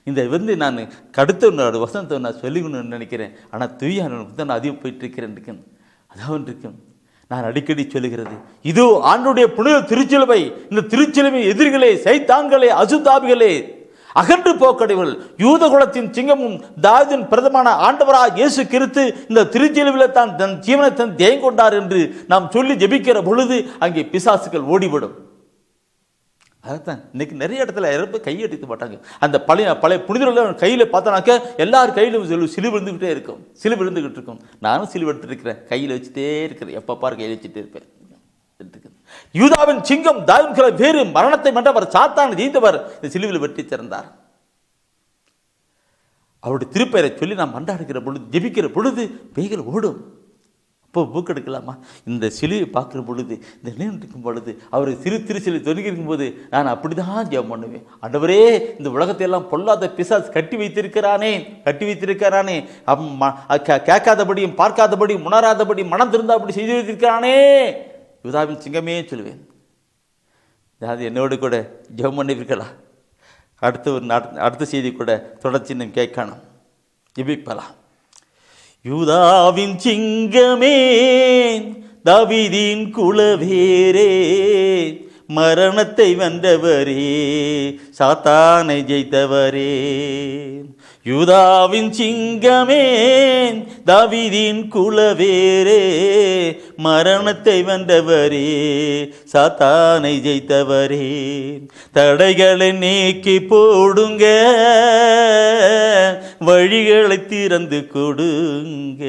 S3: இந்த நான் அடுத்த வசனத்தை நான் சொல்லிக்கணும்னு நினைக்கிறேன். ஆனால் தூய நான் அதிகம் போயிட்டு இருக்கிறேன். அதான் இருக்கும். நான் அடிக்கடி சொல்லுகிறது, இதோ ஆண்டுடைய புனித திருச்சிலுவை, இந்த திருச்சிலுவின் எதிரிகளே, சைத்தான்களே, அசுத்தாபிகளே அகன்று போக்கடைவள். யூத குலத்தின் சிங்கமும் தாவீதின் பிரதமான ஆண்டவராக இயேசு கிறிஸ்து இந்த திருச்சிலுவையில் தான் தன் ஜீவனை தன் தியாகம் கொண்டார் என்று நாம் சொல்லி ஜெபிக்கிற பொழுது அங்கே பிசாசுகள் ஓடிவிடும். அதுதான் இன்னைக்கு நிறைய இடத்துல இறப்பு கையெடுத்து மாட்டாங்க. அந்த பழைய புனிதர்கள் கையில் பார்த்தோன்னாக்க எல்லார் கையிலும் சிலுவை விழுந்துக்கிட்டே இருக்கும், நானும் சிலுவை எடுத்துட்டு இருக்கிறேன், கையில் வச்சுட்டே இருக்கிறேன், எப்போ பாரு கையில் வச்சுட்டே இருப்பேன். யூதாவின் சிங்கம் தாவீதின் வேறு மரணத்தை வென்றவர், சாத்தானை ஜெயித்தவர் இந்த சிலுவையில் வெற்றி சிறந்தார். அவருடைய திருப்பெயரை சொல்லி நாம் மன்றாடுகிற பொழுது, ஜெபிக்கிற பொழுது பேய்கள் ஓடும். அப்போ பூக்கெடுக்கலாமா? இந்த சிலுவை பார்க்குற பொழுது, இந்த நிலையம் இருக்கும் பொழுது, அவர் திருச்சிலை தொடுங்கி இருக்கும்போது நான் அப்படிதான் ஜெபம் பண்ணுவேன். ஆண்டவரே, இந்த உலகத்தை எல்லாம் பொல்லாத பிசாசு கட்டி வைத்திருக்கிறானே, கேட்காதபடியும் பார்க்காதபடியும் உணராதபடி மனம் திருந்தாபடி செய்து வைத்திருக்கிறானே, யூதாவின் சிங்கமே சொல்லுவேன். அது என்னோடு கூட ஜெபம் பண்ணுவீர்களா? அடுத்த செய்தி கூட தொடர்ச்சி நம்ம கேட்கணும், ஜெபிப்பலாம். யூதாவின் சிங்கமே, தாவீதின் குலவேரே, மரணத்தை வென்றவரே, சாத்தானை ஜெயித்தவரே. யூதாவின் சிங்கமே, தாவீதின் குலவேரே, மரணத்தை வென்றவரே, சாத்தானை ஜெயித்தவரே. தடைகளை நீக்கி போடுங்க, வழிகளை திறந்து கொடுங்க.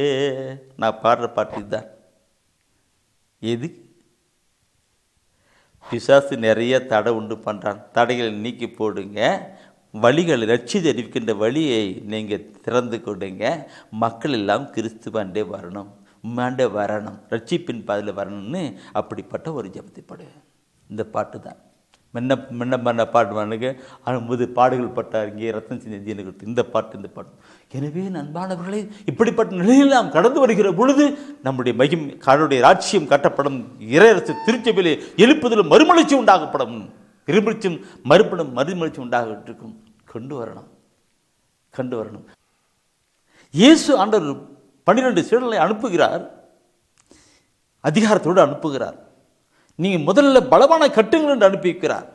S3: நான் பாடுற பாட்டு தான். எது? பிசாசு நிறைய தடை உண்டு பண்ணுறான். தடைகளை நீக்கி போடுங்க, வழிகளை ரட்சித்து அறிவிக்கின்ற வழியை நீங்கள் திறந்து கொடுங்க. மக்கள் எல்லாம் கிறிஸ்துவாண்டே வரணும், உம்மாண்டே வரணும், ரட்சிப்பின் பாதையில் வரணும்னு அப்படிப்பட்ட ஒரு ஜெபத்தை பாடு. இந்த பாட்டு தான் முன்ன பண்ண பாட்டு பண்ணுங்க. 50 பாடுகள் பட்டார் இங்கே ரத்தம் சிந்தி கொடுத்து இந்த பாட்டு. எனவே நண்பானவர்களே, இப்படிப்பட்ட நிலையில் நாம் கடந்து வருகிற பொழுது நம்முடைய கடவுளுடைய ராட்சியம் கட்டப்படும், இறையரசு திருச்சபையிலே எழுப்புதலும் மறுமலர்ச்சி உண்டாகப்படும், மறுமலர்ச்சி உண்டாகிட்டு இருக்கும். கொண்டு வரணும். இயேசு ஆண்டவர் 12 சீடர்களை அனுப்புகிறார், அதிகாரத்தோடு அனுப்புகிறார். நீங்க முதல்ல பலவான கட்டுங்கள் என்று அனுப்பிக்கிறார்.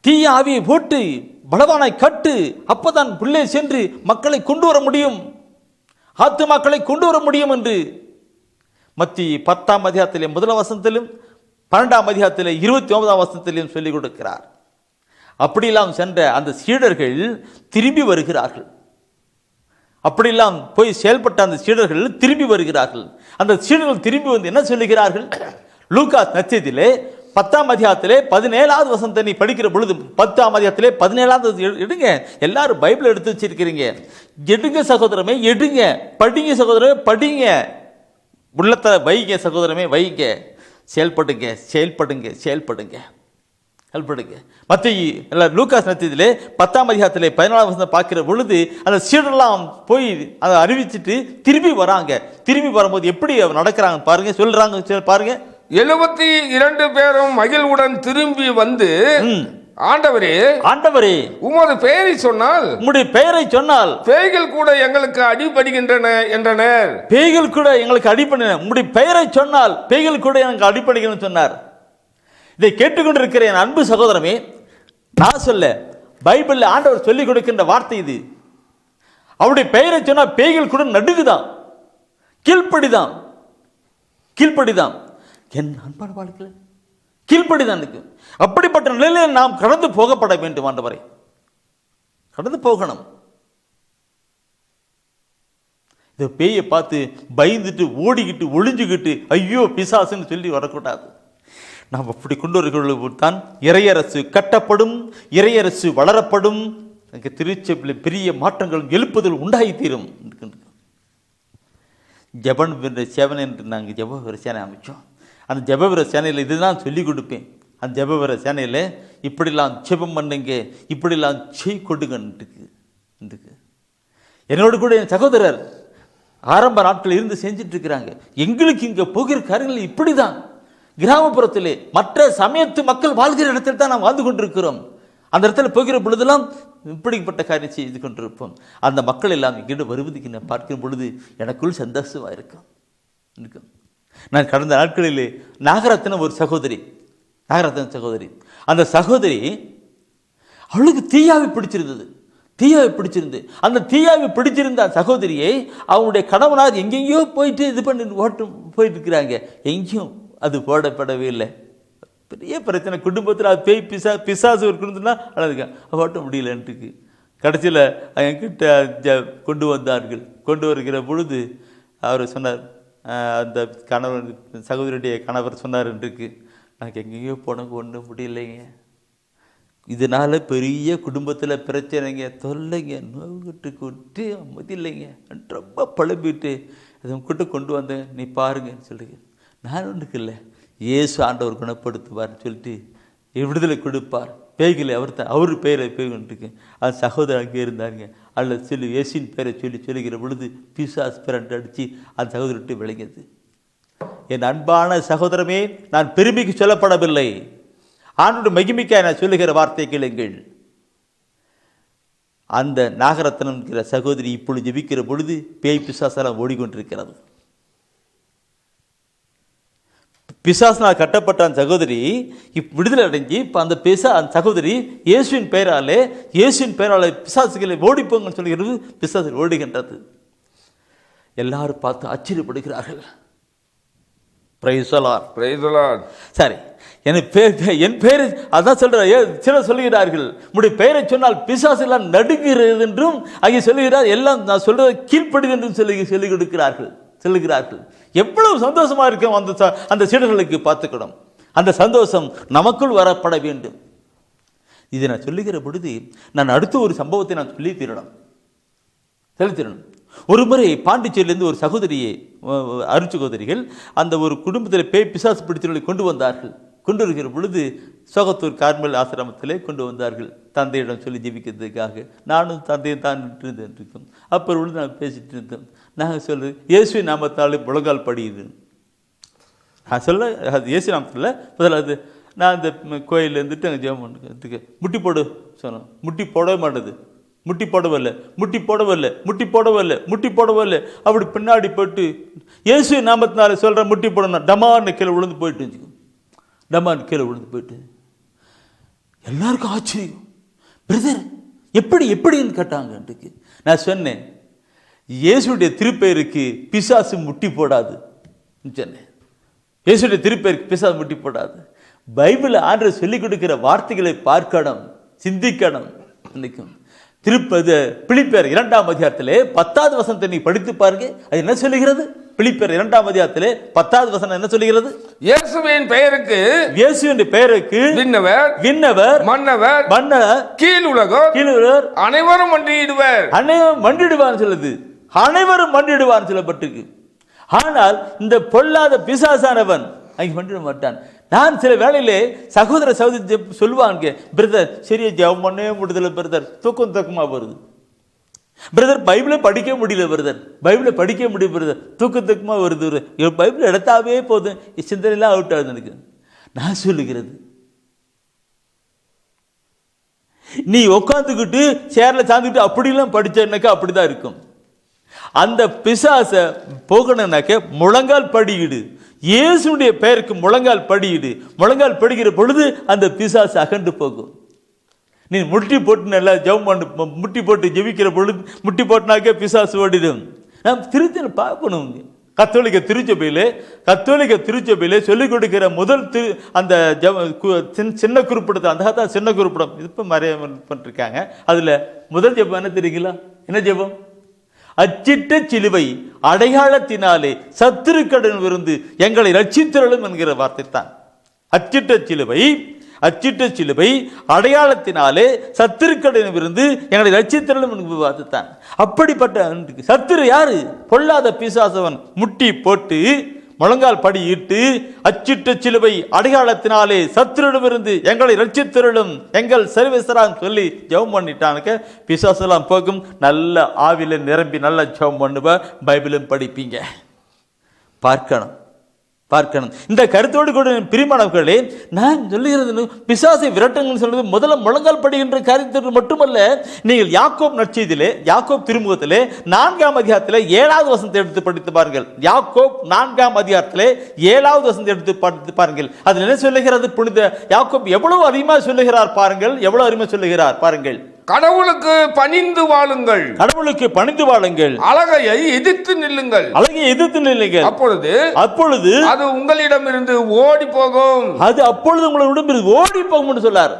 S3: தீய ஆவியை போட்டு பலவானாய் கட்டு, அப்பதான் பிள்ளை சென்று மக்களை கொண்டு வர முடியும், ஆத்துமாக்களை கொண்டு வர முடியும் என்று மத்திய 10ஆம் அதிகாரத்திலே 1ஆம் வசனத்திலும் 12ஆம் அதிகாரத்திலே 29ஆம் வசனத்திலும் சொல்லிக் கொடுக்கிறார். அப்படியெல்லாம் சென்ற அந்த சீடர்கள் திரும்பி வருகிறார்கள். அப்படியெல்லாம் போய் செயல்பட்ட அந்த சீடர்கள் திரும்பி வருகிறார்கள். அந்த சீடர்கள் திரும்பி வந்து என்ன சொல்லுகிறார்கள்? லூக்கா நற்செய்தியிலே 10ஆம் அதிகாரத்திலே 17ஆவது வசனத்தை நீ படிக்கிற பொழுது, 10ஆம் அதிகாரத்திலே 17ஆவது எடுங்க. எல்லாரும் பைபிள் எடுத்து வச்சிருக்கிறீங்க, எடுங்க சகோதரமே, எடுங்க. படிங்க சகோதரமே, படிங்க. உள்ளத்தை வைங்க சகோதரமே, வைங்க. செயல்படுங்க. மத்திய லூக்காஸ் நற்செய்தியிலே 10ஆம் அதிகாரத்திலே 14ஆம் வசனம் பார்க்கிற பொழுது அந்த சீடரெல்லாம் போய் அதை அறிவிச்சுட்டு திரும்பி வராங்க. திரும்பி வரும்போது எப்படி நடக்கிறாங்க பாருங்க, சொல்றாங்க பாருங்க.
S4: 72 பேரும் மகிழ்வுடன் திரும்பி வந்து, ஆண்டவரே உமது பெயரை சொன்னால்,
S3: உம்முடைய பெயரை சொன்னால்
S4: பேய்கள் கூட எங்களுக்கு அடிபடுகின்றன என்றனர்.
S3: பேய்கள் கூட எங்களுக்கு அடிபடுகின்றன. உம்முடைய பெயரை சொன்னால் பேய்கள் கூட எனக்கு அடிபடுகின்றன சொன்னார். இதை கேட்டுக்கொண்டிருக்கிற என் அன்பு சகோதரமே, நான் சொல்ல பைபிள்ல ஆண்டவர் சொல்லிக் கொடுக்கின்ற வார்த்தை இது. அவருடைய பெயரை சொன்னா பேய்கள் கூட நடுங்குதான், கீழ்ப்படிதான். என் அன்பான வாழ்க்கையில் கீழ்ப்படிதான் இருக்கு. அப்படிப்பட்ட நிலையில் நாம் கடந்து போகப்பட வேண்டும். ஆண்டவரை கடந்து போகணும். இந்த பேயை பார்த்து பயந்துட்டு ஓடிக்கிட்டு ஒளிஞ்சுக்கிட்டு ஐயோ பிசாசுன்னு சொல்லி வரக்கூடாது. நாம் அப்படி கொண்டு வருகிறதான் இறையரசு கட்டப்படும், இறையரசு வளரப்படும், திருச்சபையில் பெரிய மாற்றங்களும் எழுப்புதல் உண்டாகி தீரும். ஜபன் சேவன் என்று நாங்கள் ஜபவீர சேனை அமைச்சோம். அந்த ஜபவீர சேனையில் இதுதான் சொல்லிக் கொடுப்பேன். அந்த ஜபவீர சேனையில் இப்படிலாம் ஜெபம் பண்ணுங்க, இப்படிலாம் செய் கொடுங்கன்ட்டுக்கு. என்னோடு கூட என் சகோதரர் ஆரம்ப நாட்கள் இருந்து செஞ்சுட்டு இருக்கிறாங்க. எங்களுக்கு இங்கே போகிற காரியங்கள் இப்படி தான். கிராமப்புறத்திலே மற்ற சமயத்து மக்கள் வாழ்கிற இடத்தில் தான் நாம் வாழ்ந்து கொண்டிருக்கிறோம். அந்த இடத்துல போகிற பொழுதெல்லாம் இப்படிப்பட்ட காரியம் செய்து கொண்டிருப்போம். அந்த மக்கள் எல்லாம் இங்கிட்ட வருவதுக்கு நான் பார்க்கிற பொழுது எனக்குள் சந்தோஷமாக இருக்கும். நான் கடந்த நாட்களிலே நாகரத்னம் ஒரு சகோதரி, அந்த சகோதரி அவளுக்கு தீயாவி பிடிச்சிருந்தது. அந்த தீயாவி பிடிச்சிருந்த சகோதரியை அவனுடைய கணவனார் எங்கெங்கேயோ போயிட்டு இது பண்ணி போயிட்டு இருக்கிறாங்க. எங்கேயும் அது போடப்படவே இல்லை. பெரிய பிரச்சனை குடும்பத்தில். அது பேய் பிசாசு ஒரு குடும்பம்னா அழகா ஓட்ட முடியலன்ட்டுக்கு கடைசியில் என்கிட்ட கொண்டு வந்தார்கள். கொண்டு வருகிற பொழுது அவர் சொன்னார், அந்த கணவர் சகோதரியுடைய கணவர் சொன்னார்ன்றிருக்கு, எனக்கு எங்கேயோ போனக்கு ஒன்றும் முடியலைங்க, இதனால் பெரிய குடும்பத்தில் பிரச்சனைங்க, தொல்லைங்க, நோய்கிட்டு கொட்டு அமைதி இல்லைங்க, ரொம்ப பழம்பிட்டு அதை உங்ககிட்ட கொண்டு வந்தேன், நீ பாருங்கன்னு சொல்லுங்க. நான் ஒன்றுக்கு இல்லை, இயேசு ஆண்டவர் குணப்படுத்துவார்னு சொல்லிட்டு விடுதலை கொடுப்பார். பேய்களை அவர் பெயரை பேய்கிட்டு அது சகோதரர் அங்கே இருந்தாருங்க. அதில் சொல்லி இயேசின் பேரை சொல்லுகிற பொழுது பிசாசு பிரண்டு அடித்து அந்த சகோதரர்கிட்ட விளங்கியது. என் அன்பான சகோதரமே, நான் பெருமைக்கு சொல்லப்படவில்லை, ஆண்டோட மகிமைக்காக நான் சொல்லுகிற வார்த்தை கேளுங்கள். அந்த நாகரத்னம் என்கிற சகோதரி இப்பொழுது ஜெபிக்கிற பொழுது பேய் பிசாசெல்லாம் ஓடிக்கொண்டிருக்கிறது.
S2: பிசாசினால் கட்டப்பட்ட அந்த சகோதரி விடுதலை அடைஞ்சி இப்போ அந்த அந்த சகோதரி இயேசுவின் பெயராலே பிசாசுகளை ஓடிப்போங்கன்னு சொல்லுகிறது. பிசாசு ஓடுகின்றது. எல்லாரும் பார்த்து ஆச்சரியப்படுகிறார்கள். Praise the lord.
S4: Praise the lord.
S2: சரி, என் பேர் அதான் சொல்ற. சிலர் சொல்லுகிறார்கள், உடைய பெயரை சொன்னால் பிசாசு எல்லாம் நடுங்கிறது என்றும் அங்கே சொல்லுகிறார். எல்லாம் நான் சொல்றதை கீழ்ப்படிது என்றும் சொல்லிக் கொடுக்கிறார்கள் சொல்லுகிறார்கள். எவ்வளவு சந்தோஷமா இருக்கும் அந்த சீடர்களுக்கு. பார்த்துக்கணும், அந்த சந்தோஷம் நமக்குள் வரப்பட வேண்டும். இதை நான் சொல்லுகிற பொழுது நான் அடுத்த ஒரு சம்பவத்தை நான் சொல்லி தீரணும். ஒரு முறை பாண்டிச்சேரியிலிருந்து ஒரு சகோதரியை, அருட்சகோதரிகள் அந்த ஒரு குடும்பத்தில் பிசாசு பிடித்தவர்களை கொண்டு வந்தார்கள். கொண்டு வருகிற பொழுது சோகத்தூர் கார்மல் ஆசிரமத்திலே கொண்டு வந்தார்கள். தந்தையிடம் சொல்லி ஜெபிக்கிறதுக்காக. நானும் தந்தையும் தான் இருந்தேன். அப்போ நான் பேசிட்டு இருந்தோம். நாங்கள் சொல்றது இயேசுவின் நாமத்தாலே முழங்கால் படியுது. நான் சொல்ல அது இயேசு நாமத்தில் முதல்ல நான் அந்த கோயிலில் இருந்துட்டு அங்கே ஜெபம் பண்ணுறதுக்கு முட்டி போடு சொன்னோம். முட்டி போடவே மாட்டேது. முட்டி போடவில்லை. அப்படி பின்னாடி போட்டு இயேசு நாமத்தினால சொல்கிற முட்டி போடணும். டமான்னு கீழே விழுந்து போயிட்டு வச்சுக்கோ. எல்லாருக்கும் ஆச்சரியம். பிரதர் எப்படின்னு கேட்டாங்க. நான் சொன்னேன், இயேசுடைய திருப்பெயருக்கு பிசாசு முட்டி போடாது சொன்னேன். இயேசுடைய திருப்பெயருக்கு பிசாசு முட்டி போடாது. பைபிள் ஆண்டவர் சொல்லிக் கொடுக்கிற வார்த்தைகளை பார்க்கணும், சிந்திக்கணும். பிலிப்பியர் 2ஆம் அதிகாரத்திலே 10வது வசனத்தை நீ படித்து பாருங்க. அது என்ன சொல்லுகிறது? பிலிப்பியர் 2ஆம் அதிகாரத்திலே 10வது வசனம் என்ன சொல்லுகிறது?
S4: இயேசுவின் பெயருக்கு விண்ணவர் மன்னவர் கீழுலகோர் அனைவரும்
S2: மண்டிடுவார் சொல்லுது. அனைவரும் மண்டிடுவார் சொல்லப்பட்டிருக்கு. ஆனால் இந்த பொல்லாத பிசாசானவன் அங்கே மண்டிட மாட்டான். நான் சில வேளையிலே சகோதரி சொல்லுவாங்க, பிரதர் சரியா ஜெபம் பண்ணவே முடியல பிரதர், தூக்கமா வருது பிரதர், பைபிளை படிக்க முடியல பிரதர், தூக்கமா வருது. பைபிள் எடுத்தாவே போதும், சிந்தனைலாம் அவுட் ஆகுது எனக்கு. நான் சொல்லுகிறது, நீ உட்காந்துக்கிட்டு சேர்ல சாந்துக்கிட்டு அப்படிலாம் படிச்சேன்னாக்கா அப்படிதான் இருக்கும். அந்த பிசாச போகணும்னாக்க முழங்கால் படியிடு. இயேசுடைய பெயருக்கு முழங்கால் படியிடு. முழங்கால் படிக்கிற பொழுது அந்த பிசாசு அகண்டு போகும். நீ முட்டி போட்டு நல்லா ஜெபம் பண்ணு. முட்டி போட்டு ஜெபிக்கிற பொழுது முட்டி போட்டுனாக்க பிசாசு ஓடிடும். நாம் திருத்தி பார்க்கணும். கத்தோலிக்க திருச்சபையிலே சொல்லிக் கொடுக்கிற முதல் அந்த சின்ன குறிப்பிடத்தை, அந்த தான் சின்ன குறிப்பிடம் இப்போ மறைய பண்ணிருக்காங்க. அதுல முதல் ஜெபம் என்ன தெரியுங்களா? என்ன ஜெபம்? அச்சிட்ட சிலுவை அடையாளத்தினாலே சத்துருக்கடன் இருந்து எங்களை ரட்சித்தருளும் என்கிற வார்த்தை தான். அச்சிட்ட சிலுவை அடையாளத்தினாலே சத்துருக்கடன் இருந்து எங்களை ரட்சித்தருளும் என்கிற வார்த்தை தான். அப்படிப்பட்ட சத்துரு யாரு? பொல்லாத பிசாசவன். முட்டி போட்டு முழங்கால் படியிட்டு அச்சிட்ட சிலுவை அடையாளத்தினாலே சத்துருவிடமிருந்து எங்களை ரட்சித்தருளும் எங்கள் சர்வேஸ்வரன் சொல்லி ஜெபம் பண்ணிட்டானுக்க பிசாசெல்லாம் போகும். நல்ல ஆவில நிரம்பி நல்ல ஜெபம் பண்ணுவ. பைபிளும் படிப்பீங்க. பார்க்கணும். இந்த கருத்தோடு கூட பிரியமானவர்களே, நான் சொல்லுகிறது பிசாசை விரட்டுங்கன்னு சொல்றது முதல்ல முழங்கால் படிக்கின்ற காரியத்திற்கு மட்டுமல்ல. நீங்கள் யாக்கோப் நற்செய்தியிலே, யாக்கோப் திருமுகத்திலே 4ஆம் அதிகாரத்திலே 7வது வசனத்தை எடுத்து படித்து பாருங்கள். யாக்கோப் 4ஆம் அதிகாரத்திலே 7வது வசனத்தை எடுத்து படித்து பாருங்கள். அதில் என்ன சொல்லுகிறது? புனித யாக்கோப் எவ்வளவு அதிகமாக சொல்லுகிறார் பாருங்கள்.
S4: கடவுளுக்கு பணிந்து வாழுங்கள். அழகையை எதிர்த்து நில்லுங்கள். அப்பொழுது அது உங்களிடமிருந்து ஓடி போகும்.
S2: சொல்லார்.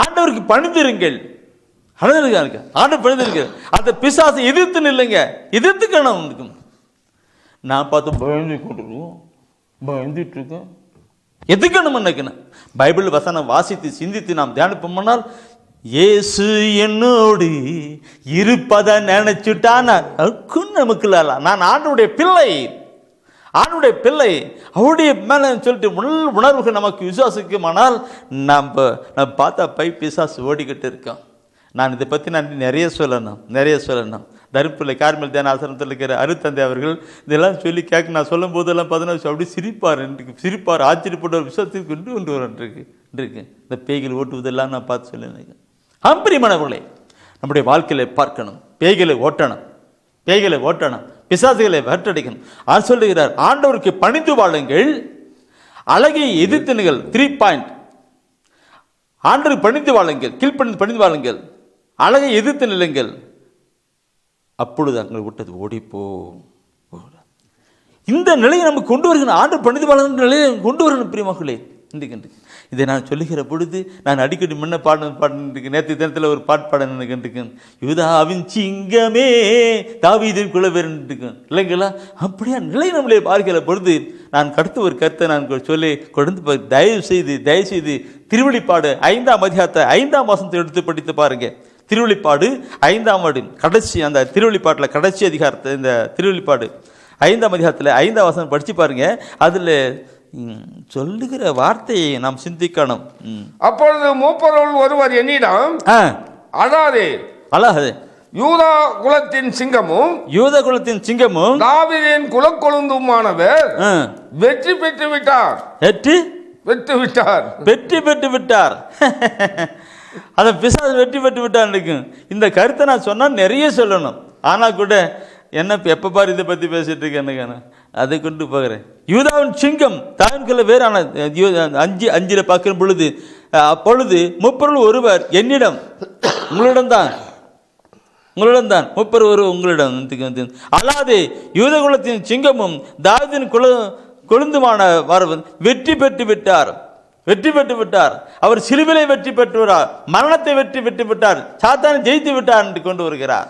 S2: ஆண்டவருக்கு பணிந்திருங்கள். அந்த பிசாசை எதிர்த்து நில்லுங்க. எதிர்த்துக்கணும். நான் பார்த்து பயந்துட்டு இருக்கேன். எதுக்கணும்? பைபிள் வசனம் வாசித்து சிந்தித்து நாம் தியானிப்போம்னால் இயேசு என்னோடு இருப்பதை நினைச்சுட்டான். நமக்கு நான் ஆண்டவருடைய பிள்ளை, அவருடைய மேல சொல்லிட்டு உணர்வுகள் நமக்கு விசுவாசிக்குமானால் நம்ம பார்த்தா பிசாசு ஓடிக்கிட்டு இருக்கோம். நான் இதை பற்றி நிறைய சொல்லணும். தருமபுரி கார்மல் தியான ஆசிரமத்தில் இருக்கிற அருத்தந்தை அவர்கள் இதெல்லாம் சொல்லி கேட்க நான் சொல்லும் போதெல்லாம் 14 அப்படி சிரிப்பார். ஆச்சரியப்பட்ட ஒரு விஷயத்துக்கு கொண்டு வரன்றிருக்கு. இந்த பேய்கள் ஓட்டுவதெல்லாம் நான் பார்த்து சொல்லியிருக்கேன். பிரியமானவர்களே, நம்முடைய வாழ்க்கையில பார்க்கணும். பேய்களை ஓட்டணும். பிசாசுகளை விரட்டடிக்கணும். அவர் சொல்லுகிறார், ஆண்டவருக்கு பணிந்து வாழுங்கள், அழகை எதிர்த்தினுங்கள். 3 பாயிண்ட். ஆண்டவருக்கு பணிந்து வாழுங்கள், கீழ்ப்பணிந்து பணிந்து வாழுங்கள், அழகை எதிர்த்து நில்லுங்கள், அப்பொழுது அங்கே விட்டது ஓடிப்போ. இந்த நிலையை நம்ம கொண்டு வருகிறோம். ஆண்டு பணிந்து வாழுகின்ற நிலையை கொண்டு வரணும் பிரியமகளே. இன்றைக்கு இதை நான் சொல்லுகிற பொழுது நான் அடிக்கடி முன்ன பாடிருக்கு. நேற்று தினத்தில் ஒரு பாட்டு பாடிருக்கேன், யூதாவின் சிங்கமே தாவீதின் குலவேருக்கு இல்லைங்களா? அப்படியா நிலை நம்மளே பார்க்கிற பொழுது நான் கடுத்து ஒரு கருத்தை நான் சொல்லி கொடுத்து, தயவு செய்து திருவெளிப்பாடு 5ஆம் அதிகாரத்தை 5ஆம் வசனத்தை எடுத்து படித்து பாருங்க. திருவெளிப்பாடு 5ஆம் ஆண்டு கடைசி, அந்த திருவெளிப்பாட்டில் கடைசி அதிகாரத்தை, இந்த திருவெளிப்பாடு 5ஆம் அதிகாரத்தில் 5ஆம் வசனம் படித்து பாருங்க. அதில் சொல்லுகிற வார்த்தையை நாம் சிந்திக்கணும்.
S4: அப்பொழுது மூப்பருள் ஒருவர் என்னிடம், அழாதே, யூதா குலத்தின் சிங்கமும் தாவீதின் குலக்கொழுந்துமானவர் வெற்றி பெற்று விட்டார்.
S2: அதை பிசாசு வெற்றி பெற்று விட்டார். இந்த கருத்தை நான் சொன்னா நிறைய சொல்லணும், ஆனா கூட என்ன எப்ப பாரு இதை பத்தி பேசிட்டு இருக்கேன், அதை கொண்டு போகிறேன். யூதாவின் சிங்கம் தான்குல வேறான 5 பார்க்கிற பொழுது, அப்பொழுது மூப்பருள் ஒருவர் என்னிடம், உங்களிடம் தான் மூப்பர் ஒரு உங்களிடம், அல்லாதே யூத குலத்தின் சிங்கமும் தாவீதின் கொழுந்துமான வெற்றி பெற்று விட்டார். அவர் சிலுவிலை வெற்றி பெற்றுவார், மரணத்தை வெற்றி விட்டார், சாத்தானை ஜெயித்து விட்டார் என்று கொண்டு வருகிறார்.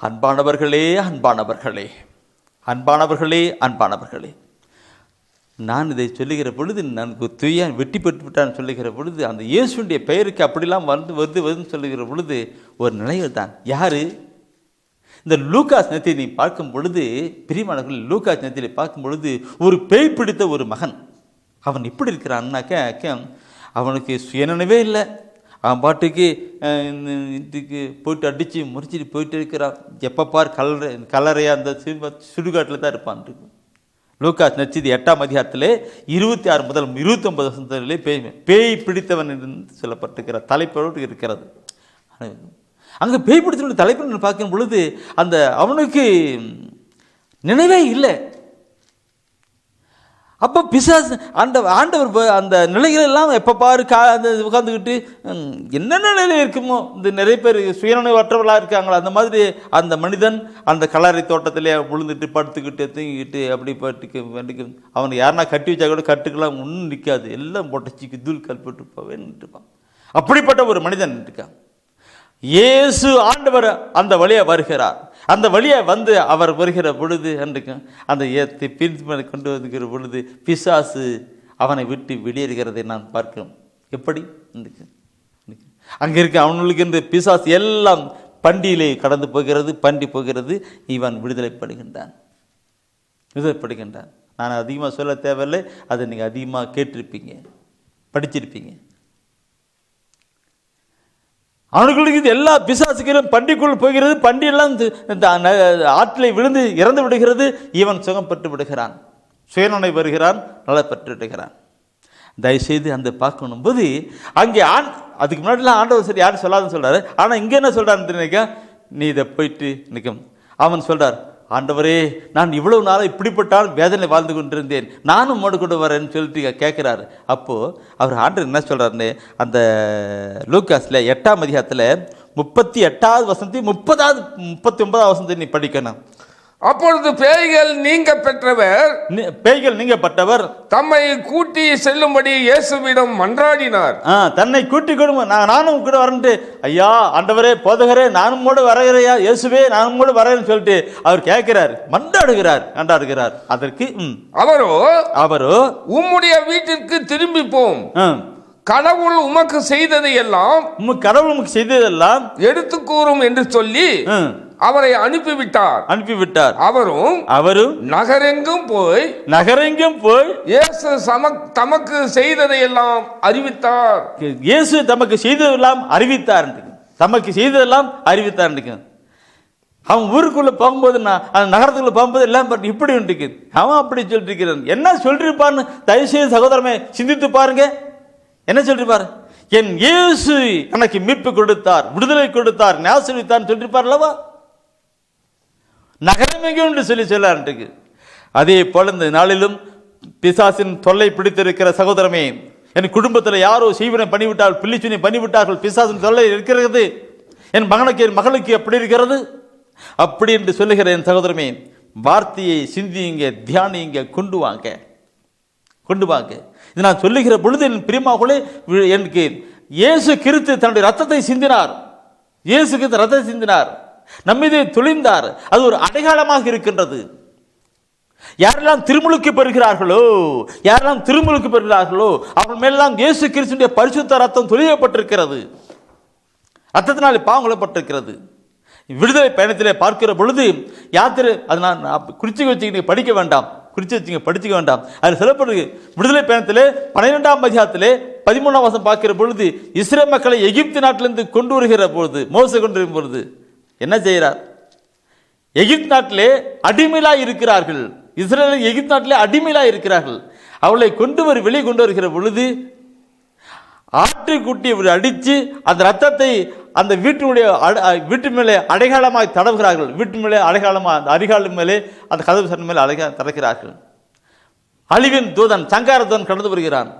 S2: அன்பானவர்களே, நான் இதை சொல்லுகிற பொழுது, நான் தூய வெற்றி பெற்று விட்டான்னு சொல்லுகிற பொழுது, அந்த இயேசுடைய பெயருக்கு அப்படிலாம் வருதுன்னு சொல்லுகிற பொழுது ஒரு நிலையில் தான். யாரு? இந்த லூக்காஸ் நெத்தியை நீ பார்க்கும் பொழுது, பிரியமானவர்கள், லூக்காஸ் நெத்தியை பார்க்கும் பொழுது ஒரு பேய் பிடித்த ஒரு மகன். அவன் எப்படி இருக்கிறான்னாக்க, அவனுக்கு சுயநினைவே இல்லை. அவன் பாட்டுக்கு இதுக்கு போயிட்டு அடித்து முறிச்சிட்டு போயிட்டு இருக்கிறான். எப்போ பார் கல்லறையாக அந்த சுடுகாட்டில் தான் இருப்பான். லூக்காஸ் நற்செய்தி 8ஆம் அதிகாரத்திலே 26 முதல் 29 வசனத்திலே பேய் பிடித்தவன் என்று சொல்லப்பட்டிருக்கிற தலைப்போடு இருக்கிறது. அங்கே பேய் பிடித்தவனுடைய தலைப்பு பார்க்கும் பொழுது அந்த அவனுக்கு நினைவே இல்லை. அப்போ பிசாசு ஆண்டவர் அந்த நிலைகளெல்லாம் எப்போ பாரு உட்காந்துக்கிட்டு என்ன நிலையில் இருக்குமோ, இந்த நிறைய பேர் சுயநினைவற்றவர்களாக இருக்காங்களா, அந்த மாதிரி அந்த மனிதன் அந்த கல்லறை தோட்டத்திலே விழுந்துட்டு படுத்துக்கிட்டு தூங்கிக்கிட்டு அப்படி பாட்டுக்கு அவனை யாருன்னா கட்டி வச்சா கூட கட்டுக்கெல்லாம் ஒன்றும் நிற்காது, எல்லாம் போட்டுச்சிக்கு தூள் கல்பட்டு போவே நின்றுப்பான். அப்படிப்பட்ட ஒரு மனிதன் இருக்கான். இயேசு ஆண்டவர் அந்த வழியாக வருகிறார். அந்த வழியாக வந்து அவர் வருகிற பொழுது அந்த பிரித்து கொண்டு வந்துக்கிற பொழுது பிசாசு அவனை விட்டு வெளியேறுகிறதை நான் பார்க்கிறோம். எப்படி அங்கே இருக்க அவனுக்கு இந்த பிசாசு எல்லாம் பண்டியிலே கடந்து போகிறது. இவன் விடுதலைப்படுகின்றான். நான் அதிகமாக சொல்ல தேவையில்லை, அதை நீங்கள் அதிகமாக கேட்டிருப்பீங்க, படிச்சிருப்பீங்க. அவனுக்கு இது எல்லா பிசாசுகளும் பண்டிக்குள் போகிறது. பண்டியெல்லாம் ஆற்றிலே விழுந்து இறந்து விடுகிறது. இவன் சுகம் பெற்று விடுகிறான், சுயநனை வருகிறான், நல பெற்று விடுகிறான். தயவுசெய்து அந்த பார்க்கணும் போது அங்கே அதுக்கு முன்னாடிலாம் ஆண்டவர் சரி யாரும் சொல்லாதுன்னு சொல்றாரு. ஆனால் இங்கே என்ன சொல்றான்னு நீ இதை போயிட்டு நிற்கும். அவன் சொல்றார், ஆண்டவரே, நான் இவ்வளவு நாளாக இப்படிப்பட்டால் வேதனை வாழ்ந்து கொண்டிருந்தேன், நானும் மோடு கொண்டு வரேன்னு சொல்லிட்டு கேட்குறாரு. அப்போது அவர் ஆண்டவர் என்ன சொல்கிறாருன்னு அந்த லூக்காஸில் 8ஆம் அதிகாரத்தில் 38வது வசனத்தை 39வது வசனத்தை நீ படிக்கணும்.
S4: அப்பொழுது பேய்கள் நீங்க பெற்றவர் தம்மை கூட்டி செல்லும்படி இயேசுவிடம் மன்றாடினார்.
S2: தன்னை கூட்டி கொடுங்க, நானும் கூட வரேன்ட்டு, ஐயா ஆண்டவரே போதகரே நானும் கூட வரகிறையா, இயேசுவே நானும் கூட வரேன்னு சொல்லிட்டு அவர் கேட்கிறார், மன்றாடுகிறார். அதற்கு அவரோ உம்முடைய
S4: வீட்டிற்கு திரும்பி போம், கடவுள் உமக்கு செய்ததையெல்லாம் எடுத்து கூறும் என்று சொல்லி அவரை அனுப்பிவிட்டார். அவரும் நகரெங்கும் போய் இயேசு தமக்கு செய்ததையெல்லாம் அறிவித்தார்.
S2: இயேசு தமக்கு செய்ததெல்லாம் அறிவித்தார். அவன் ஊருக்குள்ள போகும்போது, அந்த நகரத்துக்குள்ள போகும்போது எல்லாம் இப்படி இருக்கு, அவன் அப்படி சொல்லிட்டு இருக்கிறான். என்ன சொல்லிருப்பான்னு தயவுசெய்து சகோதரமே சிந்தித்து பாருங்க. என்ன சொல்லிருப்பாரு? என் இயேசு எனக்கு மீட்பு கொடுத்தார், விடுதலை கொடுத்தார், ஞாபகம் சொல்லிருப்பார் அல்லவா? நகரமெங்கே என்று சொல்லாருக்கு. அதே போல இந்த நாளிலும் பிசாசின் தொல்லை பிடித்திருக்கிற சகோதரமே, என் குடும்பத்தில் யாரோ செய்வனை பண்ணிவிட்டால், பிள்ளிச்சுனை பண்ணிவிட்டார்கள், பிசாசின் தொல்லை இருக்கிறது, என் மகனுக்கு என் மகளுக்கு எப்படி இருக்கிறது அப்படி என்று சொல்லுகிற என் சகோதரமே, வார்த்தையை சிந்தியுங்க, தியானியுங்க, கொண்டு வாங்க. இது நான் சொல்லுகிற பொழுது என் பிரியமாகவே எனக்கு இயேசு கிறிஸ்து தன்னுடைய ரத்தத்தை சிந்தினார். இயேசு கிறிஸ்து ரத்தத்தை சிந்தினார், நம்மீது துளிந்தார். அது ஒரு அடையாளமாக இருக்கின்றது. யாரெல்லாம் திருமுழுக்கு பெறுகிறார்களோ அவர்கள் மேலாம் இயேசு கிறிஸ்துவினுடைய பரிசுத்த ரத்தம் துளியப்பட்டிருக்கிறது, ரத்தத்தினாலே பாவங்களப்பட்டிருக்கிறது. விடுதலை பயணத்திலே பார்க்கிற பொழுது யாத்திரை, அது நான் குறிச்சு வச்சுக்கிட்டு படிக்க வேண்டாம், படிச்சுக்க வேண்டாம். அது சொல்லப்படுது. விடுதலை பயணத்திலே 12ஆம் அதிகாரத்திலே 13ஆம் வசனம் பார்க்கிற பொழுது, இஸ்ரேல் மக்களை எகிப்து நாட்டிலிருந்து கொண்டு வருகிற பொழுது, மோசே கொண்டு வரும் பொழுது என்ன செய்கிறார்? எகிப்து நாட்டிலே அடிமையிலா இருக்கிறார்கள். இஸ்ரேல் எகிப்து நாட்டிலே அடிமையிலா இருக்கிறார்கள். அவளை வெளியே கொண்டு வருகிற பொழுது ஆட்டுக்குட்டியை அடித்து அந்த ரத்தத்தை அந்த வீட்டு மேலே அடையாளமாய் தடவுகிறார்கள். வீட்டு மேலே அடையாளமாக அந்த அரிகாலம் மேலே அந்த கதவு சன் மேலே தடக்கிறார்கள். அழிவின் தூதன், சங்கார தூதன் கடந்து வருகிறான்.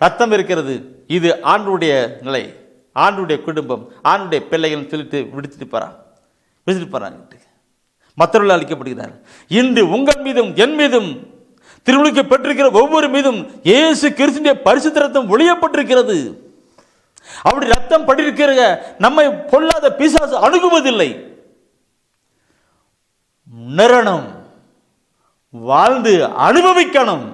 S2: ரத்தம் இருக்கிறது. இது ஆண்டுடைய நிலை, ஆண்டுடைய குடும்பம், ஆண்டுடைய பிள்ளைகள் சொல்லிட்டு விடுத்துட்டு போறாங்க. மற்றவர்கள் அளிக்கப்படுகிறார்கள். இன்று உங்கள் மீதும் என் மீதும் திருமுழுக்கு பெற்றிருக்கிற ஒவ்வொரு மீதும் இயேசு கிறிஸ்துவின் பரிசுத்த ரத்தம் ஒளியப்பட்டிருக்கிறது. அப்படி ரத்தம் படிக்கிற நம்மை பொல்லாத பிசாசு அணுகுவதில்லை. நிறணும், வாழ்ந்து அனுபவிக்கணும்.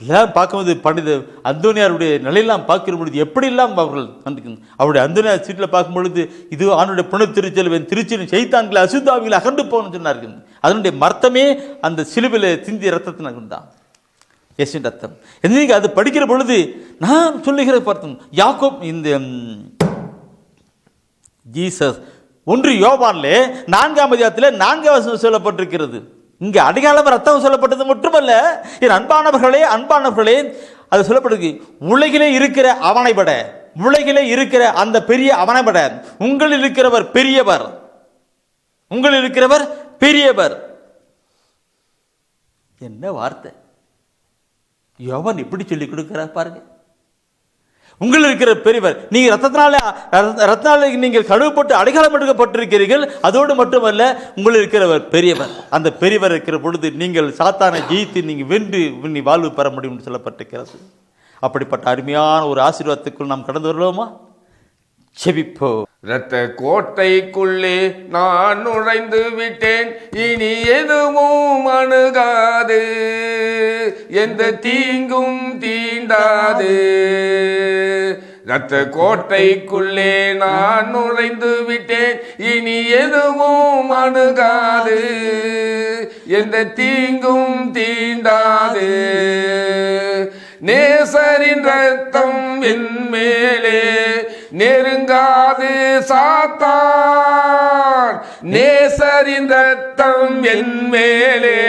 S2: எல்லாம் பார்க்கும்போது பண்டித அந்தோனியாருடைய நிலையெல்லாம் பார்க்கிற பொழுது எப்படியெல்லாம் அவர்கள் அவருடைய அந்தோனியார் சீட்டில் பார்க்கும் பொழுது, இது ஆணுடைய புன திருச்செல்வன் திருச்சியின் செய்தான்களை அசுத்தாவிகளை அகண்டு போகணும்னு சொன்னார்கள். அதனுடைய மர்த்தமே அந்த சிலுவையில் சிந்திய ரத்தத்தின் தான், இயேசுவின் ரத்தம். என்னைக்கு அது படிக்கிற பொழுது நான் சொல்லுகிற பார்த்தோம், யாக்கோப் இந்த ஜீசஸ் 1 யோவானிலே 4ஆம் அதிகாரத்தில் 4ஆம் வசனம் சொல்லப்பட்டிருக்கிறது. இங்கே அடையாளம் ரத்தம் சொல்லப்பட்டது மட்டுமல்ல, என் அன்பானவர்களே அது சொல்லப்படுது. உலகிலே இருக்கிற அவனை விட, உலகிலே இருக்கிற அந்த பெரிய அவனை விட உங்களில் இருக்கிறவர் பெரியவர். என்ன வார்த்தை! யோவான் இப்படி சொல்லி கொடுக்கிறார் பாருங்க. உங்கள் இருக்கிற பெரியவர், நீங்க ரத்தத்தினால நீங்கள் கழுவப்பட்டு அடையாளம் எடுக்கப்பட்டிருக்கிறீர்கள். அதோடு மட்டுமல்ல, உங்களில் இருக்கிறவர் பெரியவர். அந்த பெரியவர் இருக்கிற பொழுது நீங்கள் சாத்தானை ஜெயித்து நீங்க வென்று வாழ்வு பெற முடியும் என்று சொல்லப்பட்டிருக்கிறது. அப்படிப்பட்ட அருமையான ஒரு ஆசீர்வாதத்துக்குள் நாம் கடந்து வருவோமா? செபிப்போ.
S4: இரத்த கோட்டைக்குள்ளே நான் நுழைந்து விட்டேன், இனி எதுவும் அணுகாது, எந்த தீங்கும் தீண்டாது. இரத்த கோட்டைக்குள்ளே நான் நுழைந்து விட்டேன், இனி எதுவும் அணுகாது, எந்த தீங்கும் தீண்டாது. நேசரின் ரத்தம் என் மேலே நெருங்காது சாத்தான், நேசரின் ரத்தம் என் மேலே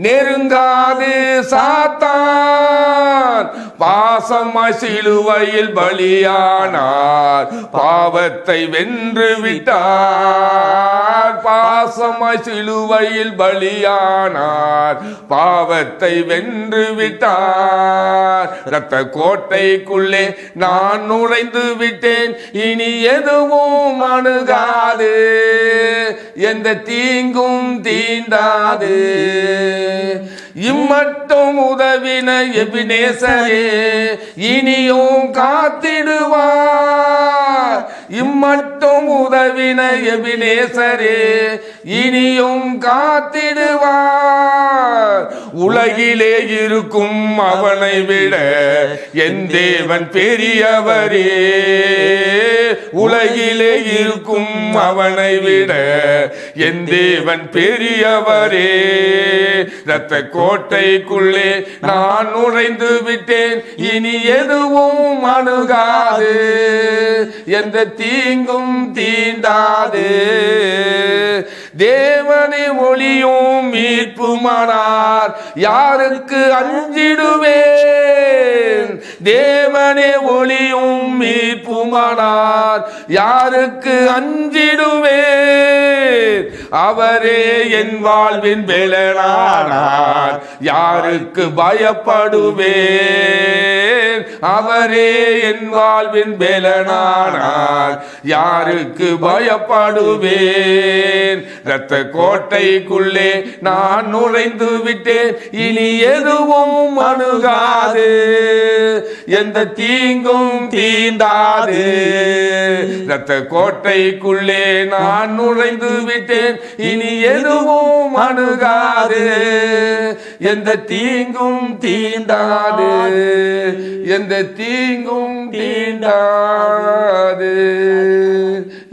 S4: நெருங்காது சாத்தான். பாசமாய் சிலுவையில் பலியானார், பாவத்தை வென்று விட்டார். பாசமாய் சிலுவையில் பலியானார், பாவத்தை வென்று விட்டார். இரத்த கோட்டைக்குள்ளே நான் நுழைந்து விட்டேன், இனி எதுவும் அணுகாது, எந்த தீங்கும் தீண்டாது. இம்மட்டும் உதவின எபினேசரே இனியும் காத்திடுவார். இம்மட்டும் உதவின எபினேசரே இனியும் காத்திடுவார். உலகிலே இருக்கும் அவனை விட என் தேவன் பெரியவரே. உலகிலே இருக்கும் அவனை விட என் தேவன் பெரியவரே. இரத்த கோட்டைக்குள்ளே நான் நுழைந்து விட்டேன், இனி எதுவும் அணுகாது, எந்த தீங்கும் தீண்டாது. தேவனே ஒளியும் மீட்புமானார், யாருக்கு அஞ்சிடுவேன்? தேவனே ஒளியும் மீட்புமானார். யாருக்கு அஞ்சிடுவேன், அவரே என் வாழ்வின் பெலனானார். யாருக்கு பயப்படுவேன், அவரே என் வாழ்வின் பெலனானார். யாருக்கு பயப்படுவேன், இரத்த கோட்டைக்குள்ளே நான் நுழைந்து விட்டேன், இனி எதுவும் அணுகாது, எந்த தீங்கும் தீண்டாது. இரத்த கோட்டைக்குள்ளே நான் நுழைந்து விட்டேன், இனி எதுவும் அணுகாது, எந்த தீங்கும் தீண்டாது, எந்த தீங்கும் தீண்டாது,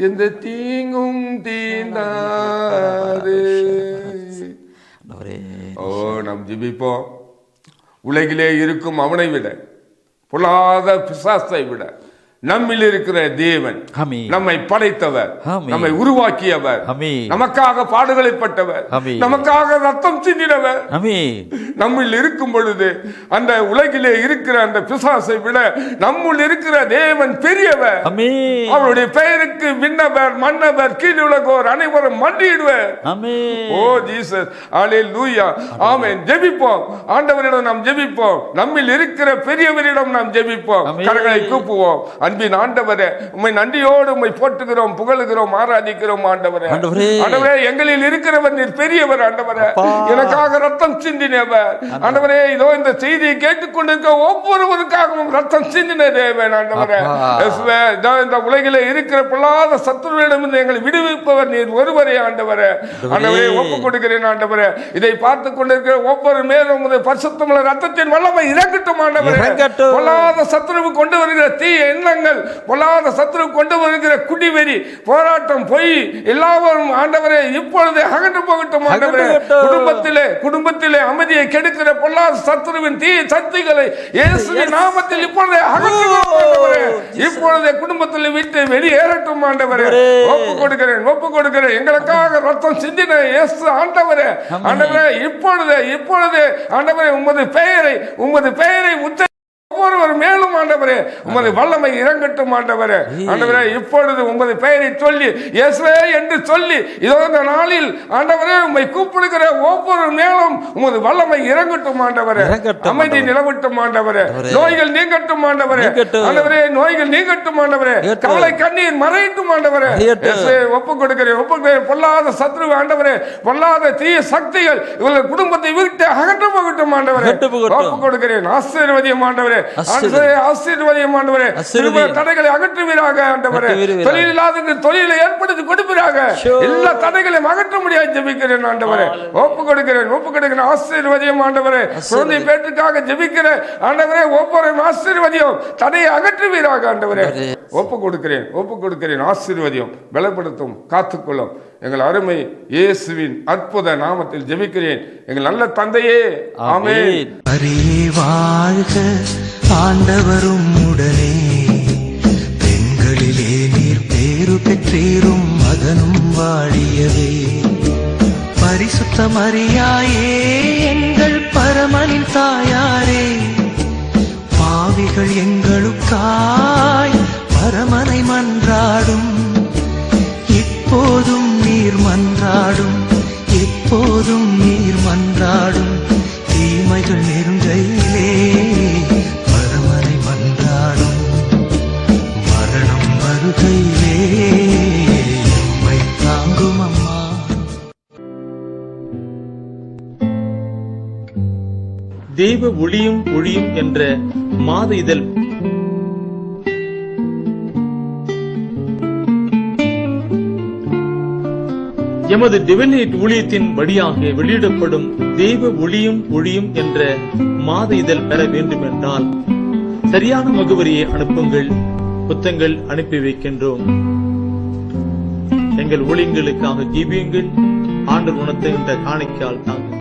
S4: எந்த தீங்கும் தீண்டாது. ஓ, நாம் ஜெபிப்போம். உலகிலே இருக்கும் அவனை விட, பொல்லாத பிசாசை விட நம்மில் இருக்கிற தேவன், நம்மை படைத்தவர், நம்மை உருவாக்கியவர், நமக்காக பாடுகளை பட்டவர், நமக்காக ரத்தம் சிந்தினவர், நம்மில் இருக்கும் பொழுது அந்த உலகிலே இருக்கிற அந்த பிசாசை விட நம்முள் இருக்கிற தேவன் பெரியவர். அவருடைய பெயருக்கு விண்ணவர், மன்னவர், கீழுலகோர் அனைவரும் மண்டியிடுவர். ஓ ஜீசஸ், அல்லேலூயா, ஆமென். ஜெபிப்போம், ஆண்டவரிடம் நாம் ஜெபிப்போம், நம்மில் இருக்கிற பெரியவரிடம் நாம் ஜெபிப்போம், கரங்களை கூப்புவோம். அன்பின் ஆண்டவரே, உம்மை நன்றியோடு உம்மை போற்றுகிறோம், புகழுகிறோம், ஆராதிக்கிறோம். ஆண்டவரே, ஆண்டவரே, எங்களில் இருக்கிறவர் நீர் பெரியவர். ஆண்டவரே, எனக்காக ரத்தம் சிந்தினவர். ஆண்டவரே, இதோ இந்த செய்தியை கேட்டுக்கொண்டிருக்க ஒவ்வொருவருக்காகவும் ரத்தம் சிந்தின தேவன். ஆண்டவரே, இந்த உலகிலே இருக்கிற பொல்லாத சத்துருவிடமிருந்து எங்களை விடுவிப்பவர் நீர் ஒருவரே. ஆண்டவரே, ஆண்டவரே, ஒப்புக் கொடுக்கிறேன். ஆண்டவரே, இதை பார்த்துக் கொண்டிருக்கிற ஒவ்வொரு மேலும் பரிசுத்தமுள்ள ரத்தத்தின் வல்லமை இறங்கட்டும். ஆண்டவரே, பொல்லாத சத்துருவு கொண்டு வருகிற தீய எண்ணங்கள், பொல்லாத சத்துரு கொண்டு வருகிற குடிவெறி, போராட்டம், பொய் எல்லாவரும் ஆண்டவரே இப்பொழுதே அகன்று போகட்டும். ஆண்டவரே, குடும்பத்திலே அமைதியை கெடுக்கிற பொல்லாத சத்துருவின் தீய சக்திகளை இயேசுவின் நாமத்தில் இப்பொழுதே அகன்று போகட்டும். இப்பொழுதே குடும்பத்தில் விட்டு வெளியேறட்டும். ஆண்டவரே, ஒப்புக் கொடுக்கிறேன். எங்களுக்காக ரத்தம் சிந்தின இயேசு ஆண்டவரே, ஆண்டவரே, இப்பொழுதே ஆண்டவரே உமது பெயரை உச்ச ஒவ்வொருவர் மேலும் ஆண்டவரே உமது வல்லமை இறங்கட்டும். ஆண்டவரே, ஆண்டவரே, இப்பொழுது உமது பெயரை சொல்லி இயேசுவே என்று சொல்லி இதோ இந்த நாளில் ஆண்டவரே உம்மை கூப்பிடுகிற ஒவ்வொரு மேலும் உமது வல்லமை இறங்கட்டும். ஆண்டவரே, அமைதி நிலவட்டும். ஆண்டவரே, நோய்கள் நீங்கட்டும். ஆண்டவரே, ஆண்டவரே, நோய்கள் நீங்கட்டும். ஆண்டவரே, கவலை கண்ணீர் மறையட்டும். ஆண்டவரே, ஒப்புக் கொடுக்கிறேன். பொல்லாத சத்ரு ஆண்டவரே, பொல்லாத தீய சக்திகள் இவர்கள் குடும்பத்தை விட்டு அகற்ற போகட்டும். ஆண்டவரே, ஒப்புக் கொடுக்கிறேன். ஆசீர்வதியம். ஆண்டவரே, ஆசீர்வதியம். ஆண்டவரே, தடைகளை அகற்றுவீராக. ஆண்டவரே, தொழில் இல்லாத தொழிலை ஏற்படுத்தி கொடுப்பீராக. எல்லா தடைகளையும் அகற்ற முடியாது ஜெபிக்கிறேன். ஆண்டவரே, ஒப்புக் கொடுக்கிறேன். ஆசீர்வதியம். ஆண்டவரே, குழந்தை பேற்றுக்காக ஜெபிக்கிற ஆண்டவரே ஒவ்வொரு ஆசீர்வதியம் தடையை அகற்றுவீராக. ஆண்டவரே, ஒப்புக் கொடுக்கிறேன். ஆசீர்வதியம், பலப்படுத்தும், காத்துக்கொள்ளும். எங்கள் அருமை இயேசுவின் அற்புத நாமத்தில் ஜெபிக்கிறேன் எங்கள் நல்ல தந்தையே, ஆமென்.
S1: வாழ்க ஆண்டவரும் உடனே, பெண்களிலே நீர் பேரு பெற்றீரும் மகனும் வாழியவே. பரிசுத்த மரியாயே எங்கள் பரமனின் தாயாரே, பாவிகள் எங்களுக்காய் பரமனை மன்றாடும். இப்போதும் நீர் மன்றாடும், எப்போதும் நீர் மன்றாடும். தீமைகள் நெருங்கையிலே பரமனை மன்றாடும். மரணம் வருகையிலே எம்மை தாங்கும் அம்மா.
S5: தெய்வ ஒளியும் ஒளியும் என்ற மாத இதழ் எமது டிவைன் ஊழியத்தின் வழியாக வெளியிடப்படும் தெய்வ ஒளியும் ஒளியும் என்ற மாத இதழ் பெற வேண்டும் என்றால் சரியான முகவரியை அனுப்புங்கள். புத்தகங்கள் அனுப்பி வைக்கின்றோம். எங்கள் ஊழியங்களுக்காக ஜெபியுங்கள். ஆண்டவர் உணர்த்துகின்ற காணிக்கையால் தாங்க.